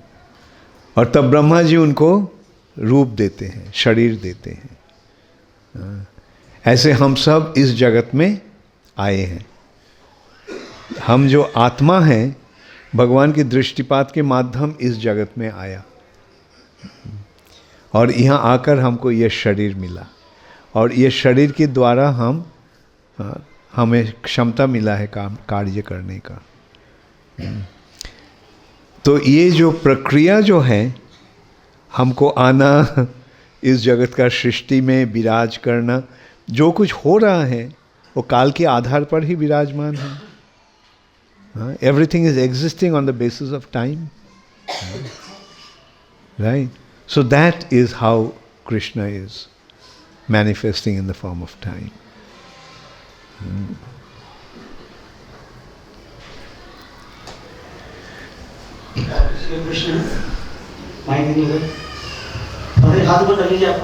और तब ब्रह्मा जी उनको रूप देते हैं, शरीर देते हैं। हाँ? ऐसे हम सब इस जगत में आए हैं। हम जो आत्मा हैं, भगवान की दृष्टिपात के माध्यम इस जगत में आया, और यहाँ आकर हमको ये शरीर मिला, और ये शरीर के द्वारा हमें क्षमता मिला है काम कार्य करने का। तो ये जो प्रक्रिया जो है, हमको आना, इस जगत का सृष्टि में विराज करना, जो कुछ हो रहा है वो काल के आधार पर ही विराजमान है। Everything is existing on the basis of time, right? So that is how Krishna is manifesting in the form of time. Shri Krishna mike नहीं है, अरे हाथ ऊपर कर लीजिए आप।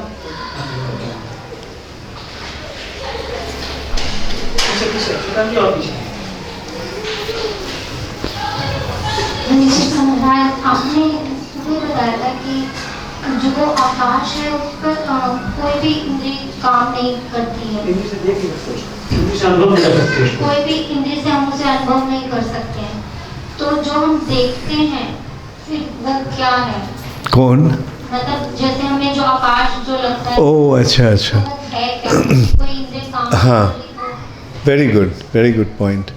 पीछे और पीछे आपने सुबह बताया था कि जो आकाश है उस पर कोई भी इंद्रिय काम नहीं करती है, कोई भी इंद्रिय से हम उसे अनुभव नहीं कर सकते हैं। तो जो हम देखते हैं फिर वो क्या है? कौन? मतलब जैसे हमें जो आकाश जो लगता है, ओह अच्छा अच्छा, तो वो है क्या? कोई इंद्रिय काम हाँ, नहीं वेरी गुड पॉइंट।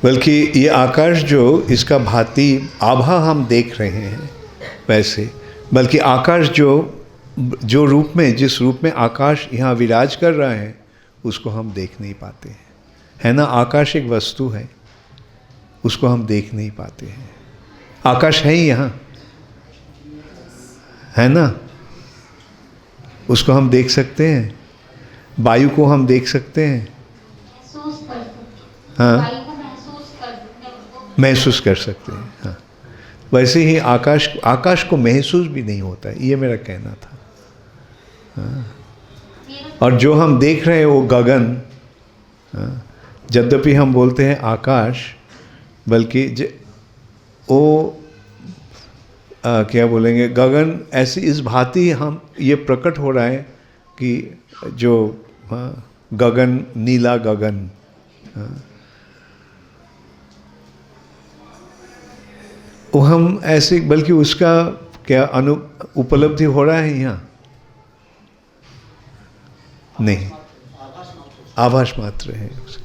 बल्कि ये आकाश जो, इसका भांति आभा हम देख रहे हैं वैसे, बल्कि आकाश जो रूप में, जिस रूप में आकाश यहाँ विराज कर रहा है, उसको हम देख नहीं पाते हैं, है ना? आकाश एक वस्तु है, उसको हम देख नहीं पाते हैं। आकाश है ही यहाँ, है ना? उसको हम देख सकते हैं, वायु को हम देख सकते हैं, महसूस कर सकते हैं। हाँ, वायु को महसूस कर सकते हैं, महसूस कर सकते हैं। हाँ, वैसे ही आकाश को महसूस भी नहीं होता है, ये मेरा कहना था। हाँ। और जो हम देख रहे हैं वो गगन, हाँ, यद्यपि हम बोलते हैं आकाश, बल्कि वो क्या बोलेंगे, गगन ऐसी इस भांति हम ये प्रकट हो रहा है कि जो गगन, नीला गगन, वो हम ऐसे, बल्कि उसका क्या उपलब्धि हो रहा है यहाँ? नहीं, आभास मात्र है उसका।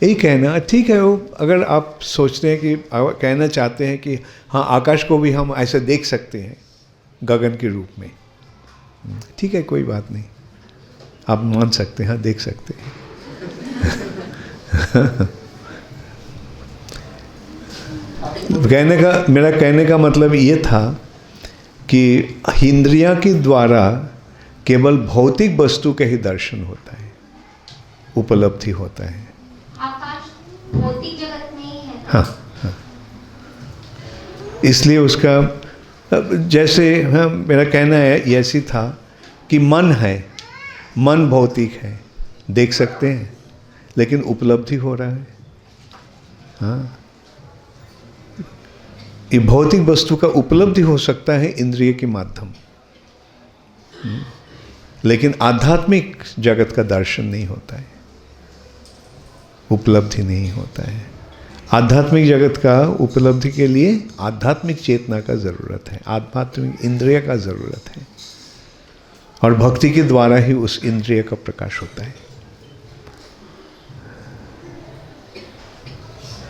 यही कहना ठीक है। वो अगर आप सोचते हैं कि कहना चाहते हैं कि हाँ, आकाश को भी हम ऐसे देख सकते हैं गगन के रूप में, ठीक है, कोई बात नहीं, आप मान सकते हैं, हाँ, देख सकते हैं। मेरा कहने का मतलब ये था कि इंद्रियां के द्वारा केवल भौतिक वस्तु का ही दर्शन होता है, उपलब्धि होता है। आकाश भौतिक जगत में ही है। हाँ, हाँ। इसलिए उसका अब जैसे मेरा कहना है ऐसी था कि मन है, मन भौतिक है, देख सकते हैं, लेकिन उपलब्धि हो रहा है। हाँ, ये भौतिक वस्तु का उपलब्धि हो सकता है इंद्रिय के माध्यम, लेकिन आध्यात्मिक जगत का दर्शन नहीं होता है, उपलब्धि नहीं होता है। आध्यात्मिक जगत का उपलब्धि के लिए आध्यात्मिक चेतना का ज़रूरत है, आध्यात्मिक इंद्रिय का ज़रूरत है, और भक्ति के द्वारा ही उस इंद्रिय का प्रकाश होता है।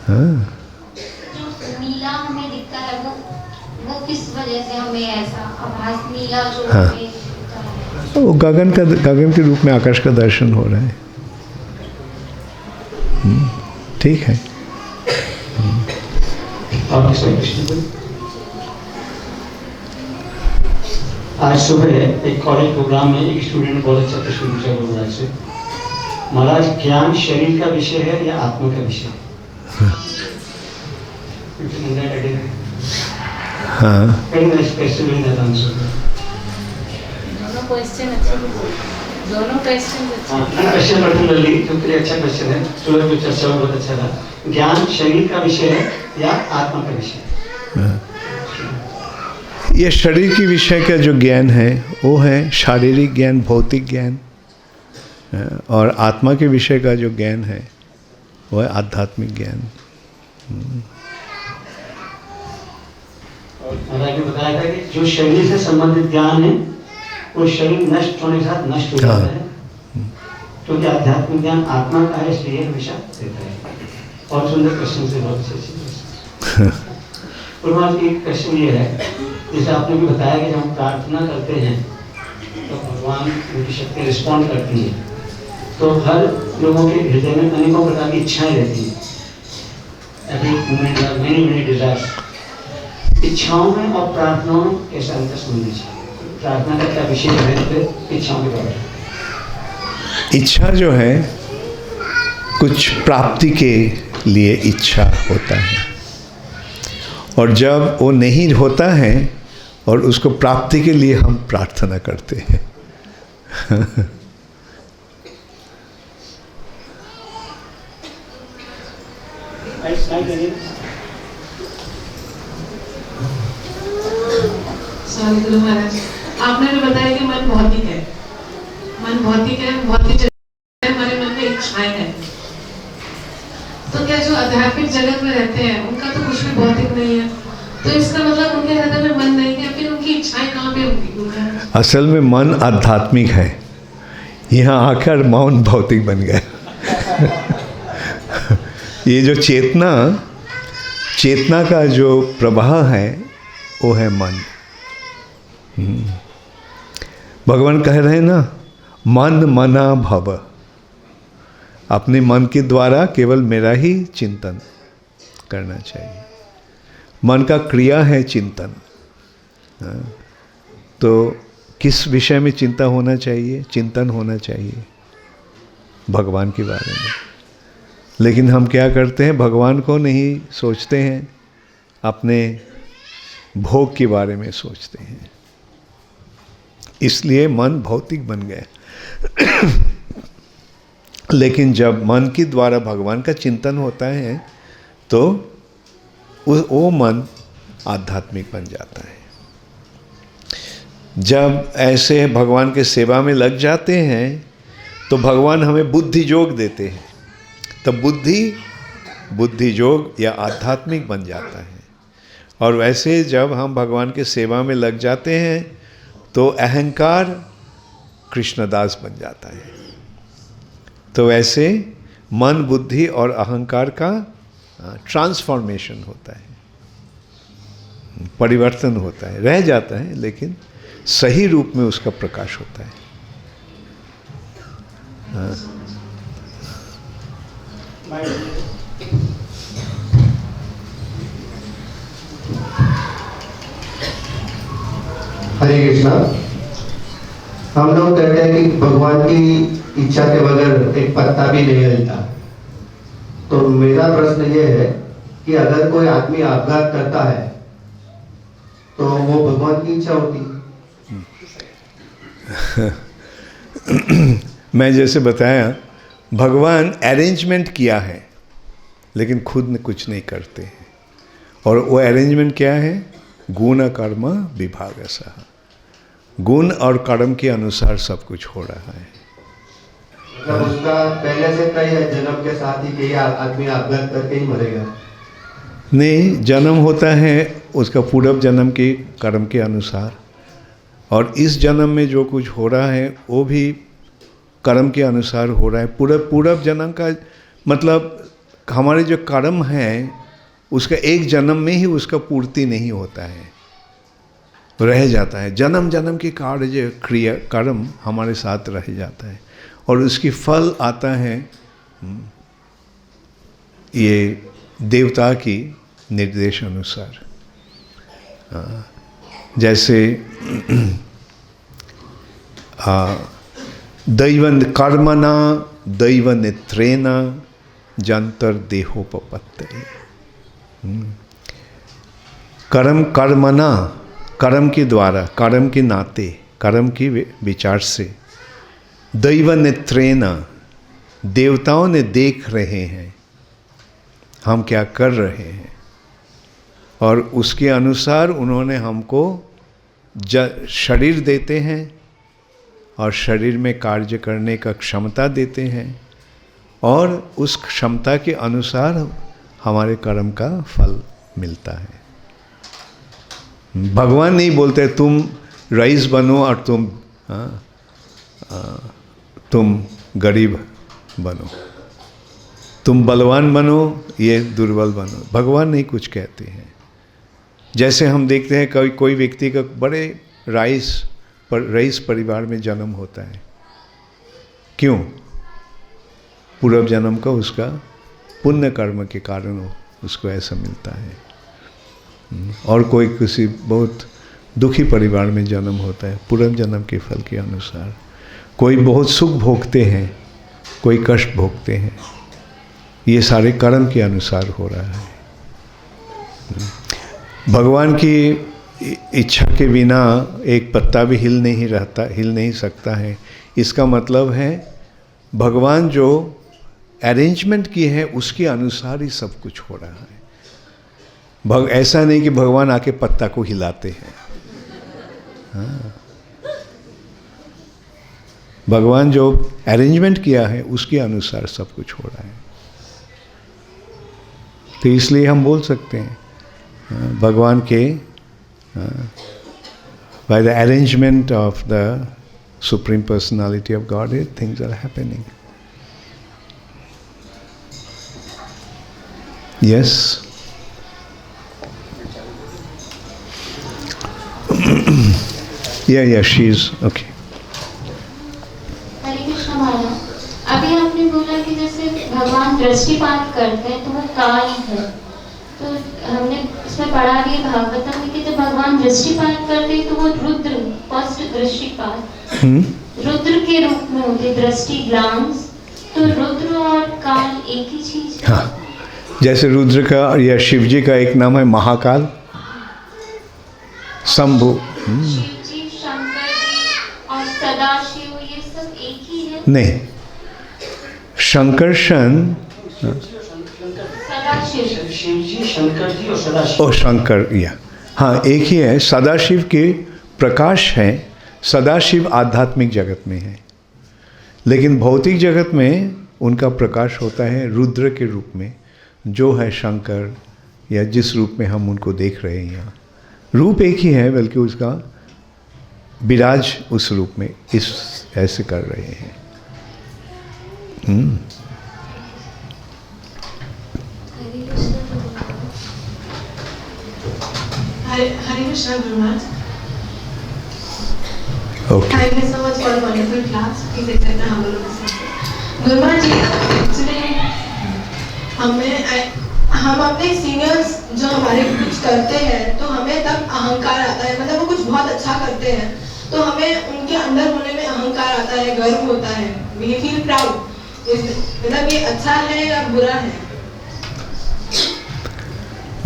हाँ, जो नीला हमें दिखता है वो किस वजह से हमें ऐसा आभास नीला जो हाँ। हमें दिखता है? वो गगन के रूप में आकाश का दर्शन हो रहा है। ठीक है। आप कृष्ण कृष्ण। आज सुबह एक कॉलेज प्रोग्राम में एक स्टूडेंट ने बहुत अच्छा प्रश्न पूछा गुरुराज से, महाराज ज्ञान शरीर का विषय है या आत्मा का विषय है? हाँ, दोनों क्वेश्चन अच्छे, दोनों क्वेश्चन अच्छे। क्वेश्चन पर्टिकुलरली क्योंकि अच्छा क्वेश्चन है, सुबह जो चर्चा हुआ बहुत अच्छा था। ज्ञान शरीर का विषय है या आत्मा का विषय है? ये शरीर की विषय का जो ज्ञान है वो है शारीरिक ज्ञान, भौतिक ज्ञान, और आत्मा के विषय का जो ज्ञान है वो है आध्यात्मिक ज्ञान। महाराज ने बताया था कि जो शरीर से संबंधित ज्ञान है वो शरीर नष्ट होने के साथ नष्ट हो जाता है, क्योंकि आध्यात्मिक ज्ञान आत्मा का है, इसलिए हमेशा देता है। और सुंदर क्वेश्चन से बहुत अच्छे। और महाराज एक क्वेश्चन ये है, जैसे आपने भी बताया कि जब हम प्रार्थना करते हैं तो भगवान उनकी शक्ति रिस्पॉन्ड करती है, तो हर लोगों के हृदय में अनेकों प्रकार की इच्छाएं रहती हैं। Every moment there are many desires. इच्छाओं में और प्रार्थनाओं में कैसा अंतर समझना चाहिए? प्रार्थना का क्या विषय है, फिर इच्छाओं के बारे में? इच्छा जो है कुछ प्राप्ति के लिए इच्छा होता है, और जब वो नहीं होता है और उसको प्राप्ति के लिए हम प्रार्थना करते हैं। सॉरी गुरु महाराज, आपने भी बताया कि मन भौतिक है, मन भौतिक है, भौतिक जगत है, हमारे मन में इच्छाएं हैं। तो क्या जो आध्यात्मिक जगत में रहते हैं उनका तो कुछ भी भौतिक नहीं है, तो इसका मतलब उनके हृदय में मन नहीं है, फिर उनकी इच्छाएं कहाँ पे होंगी गुरु महाराज? असल में मन आध्यात्मिक है, यहाँ आकर मौन भौतिक बन गया। ये जो चेतना का जो प्रवाह है वो है मन। भगवान कह रहे हैं ना, मन मना भव, अपने मन के द्वारा केवल मेरा ही चिंतन करना चाहिए। मन का क्रिया है चिंतन। तो किस विषय में चिंता होना चाहिए? चिंतन होना चाहिए भगवान के बारे में। लेकिन हम क्या करते हैं, भगवान को नहीं सोचते हैं, अपने भोग के बारे में सोचते हैं, इसलिए मन भौतिक बन गया। लेकिन जब मन के द्वारा भगवान का चिंतन होता है तो वो मन आध्यात्मिक बन जाता है। जब ऐसे भगवान के सेवा में लग जाते हैं तो भगवान हमें बुद्धि योग देते हैं, तब बुद्धि योग या आध्यात्मिक बन जाता है। और वैसे जब हम भगवान के सेवा में लग जाते हैं तो अहंकार कृष्णदास बन जाता है। तो वैसे मन, बुद्धि और अहंकार का ट्रांसफॉर्मेशन होता है, परिवर्तन होता है, रह जाता है लेकिन सही रूप में उसका प्रकाश होता है। हरे कृष्णा। हम लोग कहते हैं कि भगवान की इच्छा के बगैर एक पत्ता भी नहीं हिलता। तो मेरा प्रश्न ये है कि अगर कोई आदमी आपघात करता है तो वो भगवान की इच्छा होती है। मैं जैसे बताया, भगवान अरेंजमेंट किया है लेकिन खुद कुछ नहीं करते हैं। और वो अरेंजमेंट क्या है? गुण कर्म विभाग ऐसा, गुण और कर्म के अनुसार सब कुछ हो रहा है। मतलब उसका पहले से तय है जन्म के साथ ही कि आदमी आपघात करके ही मरेगा? नहीं, जन्म होता है उसका पूर्व जन्म के कर्म के अनुसार, और इस जन्म में जो कुछ हो रहा है वो भी कर्म के अनुसार हो रहा है। पूर्व जन्म का मतलब हमारे जो कर्म है उसका एक जन्म में ही उसका पूर्ति नहीं होता है, रह जाता है। जन्म जन्म के कार्य क्रिया कर्म हमारे साथ रह जाता है और उसकी फल आता है ये देवता की निर्देश अनुसार। जैसे दैव कर्मणा दैव नेत्रेण जंतर देहोपपत्ते। कर्मणा, कर्म के द्वारा, कर्म के नाते, कर्म की विचार से, दैव नेत्रेण, देवताओं ने देख रहे हैं हम क्या कर रहे हैं, और उसके अनुसार उन्होंने हमको शरीर देते हैं और शरीर में कार्य करने का क्षमता देते हैं, और उस क्षमता के अनुसार हमारे कर्म का फल मिलता है। भगवान नहीं बोलते तुम रईस बनो और तुम गरीब बनो, तुम बलवान बनो ये दुर्बल बनो। भगवान नहीं कुछ कहते हैं। जैसे हम देखते हैं कोई व्यक्ति का बड़े रईस परिवार में जन्म होता है, क्यों? पूर्व जन्म का उसका पुण्य कर्म के कारण उसको ऐसा मिलता है। और कोई किसी बहुत दुखी परिवार में जन्म होता है पूर्व जन्म के फल के अनुसार। कोई बहुत सुख भोगते हैं, कोई कष्ट भोगते हैं, ये सारे कर्म के अनुसार हो रहा है। भगवान की इच्छा के बिना एक पत्ता भी हिल नहीं सकता है। इसका मतलब है भगवान जो अरेंजमेंट की है उसके अनुसार ही सब कुछ हो रहा है। ऐसा नहीं कि भगवान आके पत्ता को हिलाते हैं। हाँ। भगवान जो अरेंजमेंट किया है उसके अनुसार सब कुछ हो रहा है। तो इसलिए हम बोल सकते हैं भगवान के by the arrangement of the Supreme Personality of Godhead, things are happening. Yes? Yeah, she is okay. हरे कृष्ण महाराज, अभी आपने बोला कि जैसे भगवान दृष्टिपात करते हैं तो वो काल है, तो हमने इसमें पढ़ा भी है भागवतम में कि जब भगवान दृष्टिपात करते हैं तो वो रुद्र, फर्स्ट दृष्टिपात रुद्र के रूप में होते, दृष्टि ग्लांस, तो रुद्र और काल एक ही चीज है। हाँ, जैसे रुद्र का या शिव जी का एक नाम है महाकाल, शंभु। शिव जी, शंकर जी और सदाशिव ये सब एक ही है? नहीं, शंकरशन शिव जी, शंकर जी और सदाशिव। और शंकर, या हाँ एक ही है। सदाशिव के प्रकाश है, सदाशिव आध्यात्मिक जगत में है, लेकिन भौतिक जगत में उनका प्रकाश होता है रुद्र के रूप में, जो है शंकर, या जिस रूप में हम उनको देख रहे हैं। यहाँ रूप एक ही है, बल्कि उसका विराज उस रूप में इस ऐसे कर रहे हैं। Hare Krishna, Guru Maharaj. Okay. Thank you so much for the wonderful class. Please accept the humble obeisance. Guru Maharaj ji, actually हम अपने सीनियर्स जो हमारे कुछ करते हैं तो हमें तब अहंकार आता है, मतलब वो कुछ बहुत अच्छा करते हैं तो हमें उनके अंदर होने में अहंकार आता है, गर्व होता है, we feel proud। मतलब ये अच्छा है या बुरा है?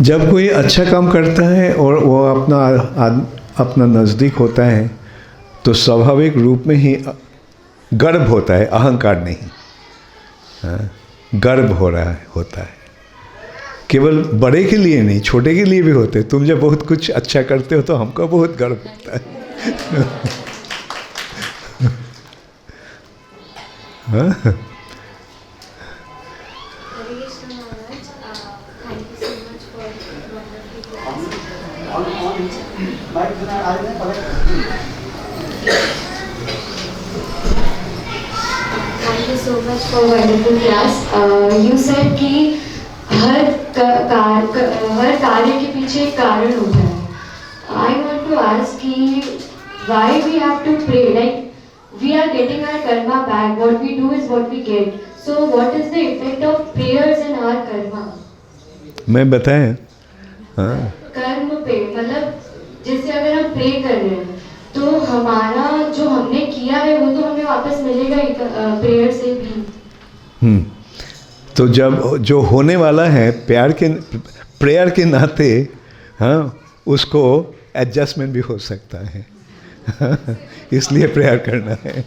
जब कोई अच्छा काम करता है और वो अपना नज़दीक होता है तो स्वाभाविक रूप में ही गर्व होता है, अहंकार नहीं। हाँ, गर्व होता है। केवल बड़े के लिए नहीं, छोटे के लिए भी होते। तुम जब बहुत कुछ अच्छा करते हो तो हमको बहुत गर्व होता है। हाँ? Thank you so much for wonderful class. You said कि हर कार्य के पीछे एक कारण होता है. I want to ask कि why we have to pray? Like we are getting our karma back. What we do is what we get. So what is the effect of prayers in our karma? मैं बताएं? हाँ. कर्म पे मतलब जैसे अगर हम प्रे कर रहे हैं तो हमारा जो हमने किया है वो तो हमें वापस मिलेगा ही प्रेयर से भी। तो जब जो होने वाला है प्रेयर के नाते, हाँ, उसको एडजस्टमेंट भी हो सकता है। इसलिए प्रेयर करना है।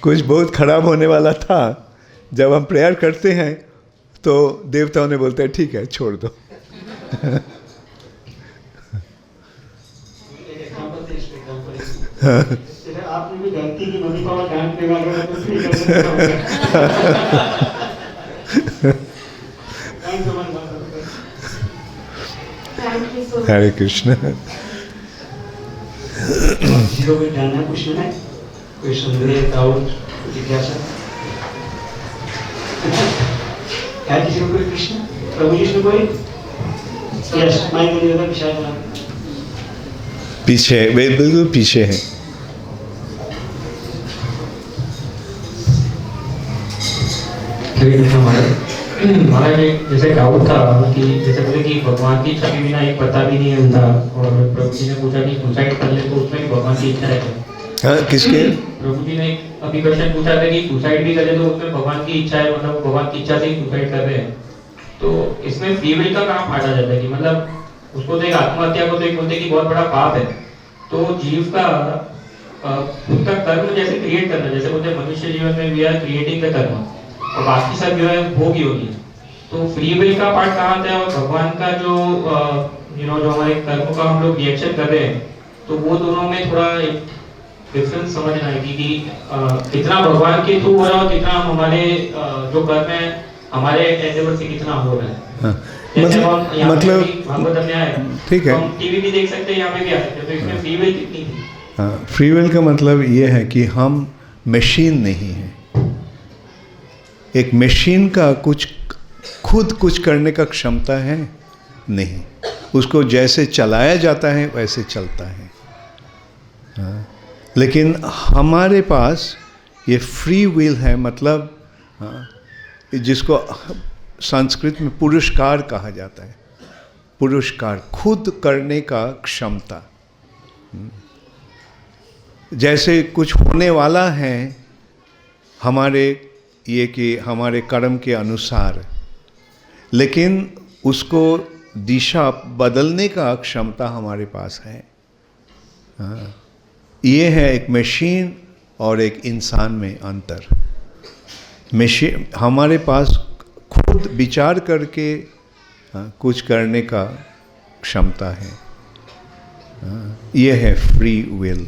कुछ बहुत खराब होने वाला था, जब हम प्रेयर करते हैं तो देवताओं ने बोलते हैं ठीक है छोड़ दो। आपने भी गलती की मम्मी पापा डांट लगा तो ठीक है। हरे कृष्ण। किसी को जानना पूछना है, कोई संदेह डाउट जिज्ञासा है किसी को? कोई कृष्ण प्रभु कृष्ण कोई? यस माइक दे दो विशाल पीछे, वे बिल्कुल पीछे हैं। हमारा एक जैसे डाउट था कि जैसे बोले कि भगवान की इच्छा के बिना एक पता भी नहीं होता, और प्रभु जी ने पूछा कि सुसाइड कर ले तो उसमें भी भगवान की इच्छा है। हाँ, किसके? प्रभु जी ने अभी क्वेश्चन पूछा था कि सुसाइड भी करे तो उसमें भगवान की इच्छा है, मतलब भगवान की इच्छा से ही सुसाइड कर रहे हैं। तो इसमें फ्री विल का कहाँ फाटा जाता है कि मतलब उसको तो एक आत्महत्या को तो एक बोलते कि बहुत बड़ा पाप है, तो जीव का खुद का कर्म जैसे क्रिएट करना, जैसे बोलते मनुष्य जीवन में वी आर क्रिएटिंग द कर्म और बाकी सब जो है भोग योगी। तो फ्री विल का पार्ट कहाँ आता है और भगवान का जो जो हमारे कर्म का हम लोग रिएक्शन कर रहे हैं, तो वो दोनों में थोड़ा एक डिफरेंस समझना है कि कितना भगवान के थ्रू हो रहा है और कितना हमारे जो कर्म है हमारे एंडेवर से कितना हो रहा है। हाँ, मतलब भागवत में आए ठीक है, हम टीवी भी देख सकते हैं, यहाँ पे भी आ सकते हैं, तो इसमें फ्री विल कितनी थी? हाँ, फ्री विल का मतलब ये है कि हम मशीन नहीं हैं। एक मशीन का खुद कुछ करने का क्षमता है नहीं, उसको जैसे चलाया जाता है वैसे चलता है। हाँ, लेकिन हमारे पास ये फ्री विल है, मतलब हाँ, जिसको संस्कृत में पुरुषकार कहा जाता है। पुरुषकार, खुद करने का क्षमता। जैसे कुछ होने वाला है हमारे ये कि हमारे कर्म के अनुसार, लेकिन उसको दिशा बदलने का क्षमता हमारे पास है। हाँ, ये है एक मशीन और एक इंसान में अंतर। मशीन हमारे पास खुद विचार करके कुछ करने का क्षमता है। ये है फ्री विल।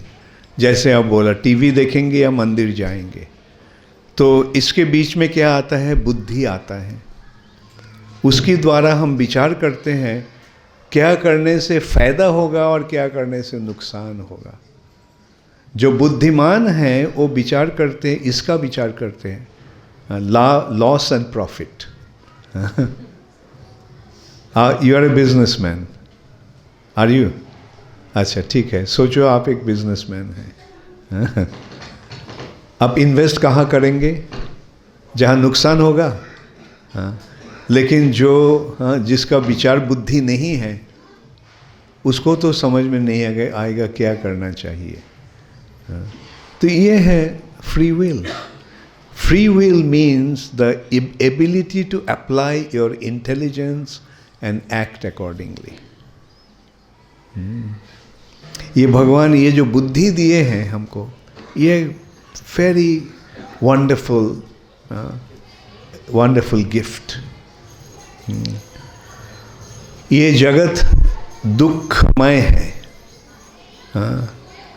जैसे आप बोला टीवी देखेंगे या मंदिर जाएंगे, तो इसके बीच में क्या आता है? बुद्धि आता है। उसके द्वारा हम विचार करते हैं क्या करने से फायदा होगा और क्या करने से नुकसान होगा। जो बुद्धिमान हैं वो विचार करते हैं, इसका विचार करते हैं, loss and profit. You are a businessman, are you? अच्छा ठीक है, सोचो आप एक बिजनेसमैन हैं। आप इन्वेस्ट कहाँ करेंगे? जहाँ नुकसान होगा। हाँ, लेकिन जो जिसका विचार बुद्धि नहीं है उसको तो समझ में नहीं आएगा क्या करना चाहिए। तो ये है free will. Free will means the ability to apply your intelligence and act accordingly. ये भगवान ये जो बुद्धि दिए हैं हमको, ये very wonderful gift. ये जगत दुखमय है.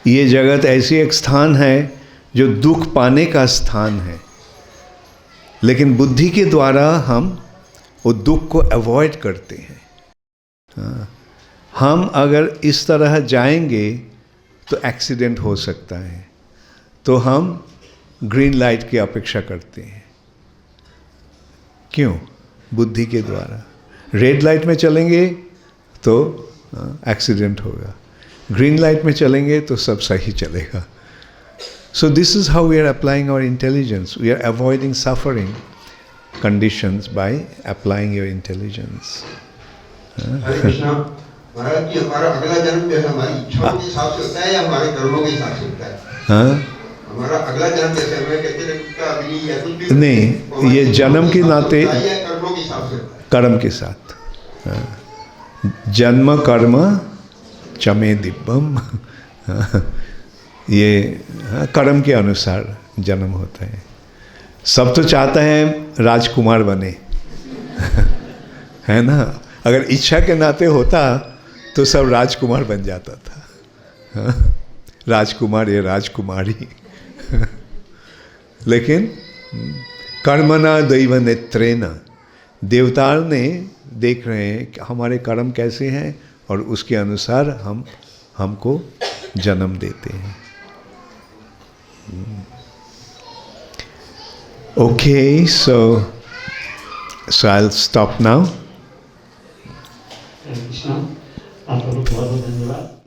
ये जगत ऐसी एक स्थान है जो दुख पाने का स्थान है, लेकिन बुद्धि के द्वारा हम वो दुख को अवॉइड करते हैं. हम अगर इस तरह जाएंगे तो एक्सीडेंट हो सकता है, तो हम ग्रीन लाइट की अपेक्षा करते हैं. क्यों? बुद्धि के द्वारा. रेड लाइट में चलेंगे तो एक्सीडेंट होगा, ग्रीन लाइट में चलेंगे तो सब सही चलेगा. So this is how we are applying our intelligence. We are avoiding suffering conditions by applying your intelligence. हरे कृष्णा. महाराज जी, हमारा अगला जन्म जैसे हमारी इच्छाओं के हिसाब से होता है या हमारे कर्मों के हिसाब से होता है? हमारा अगला जन्म जैसे हमें कहते हैं या कुछ भी नहीं, ये जन्म के नाते कर्मों के हिसाब से होता है. कर्म के साथ. जन्म कर्म चमे दिव्यम. ये कर्म के अनुसार जन्म होता है. सब तो चाहता है राजकुमार बने, है ना. अगर इच्छा के नाते होता तो सब राजकुमार बन जाता था. राजकुमार या राजकुमारी. लेकिन कर्मणा दैव नेत्रेण, देवता ने देख रहे हैं कि हमारे कर्म कैसे हैं और उसके अनुसार हमको जन्म देते हैं. Okay, so I'll stop now. Krishna, आपका बहुत बहुत धन्यवाद.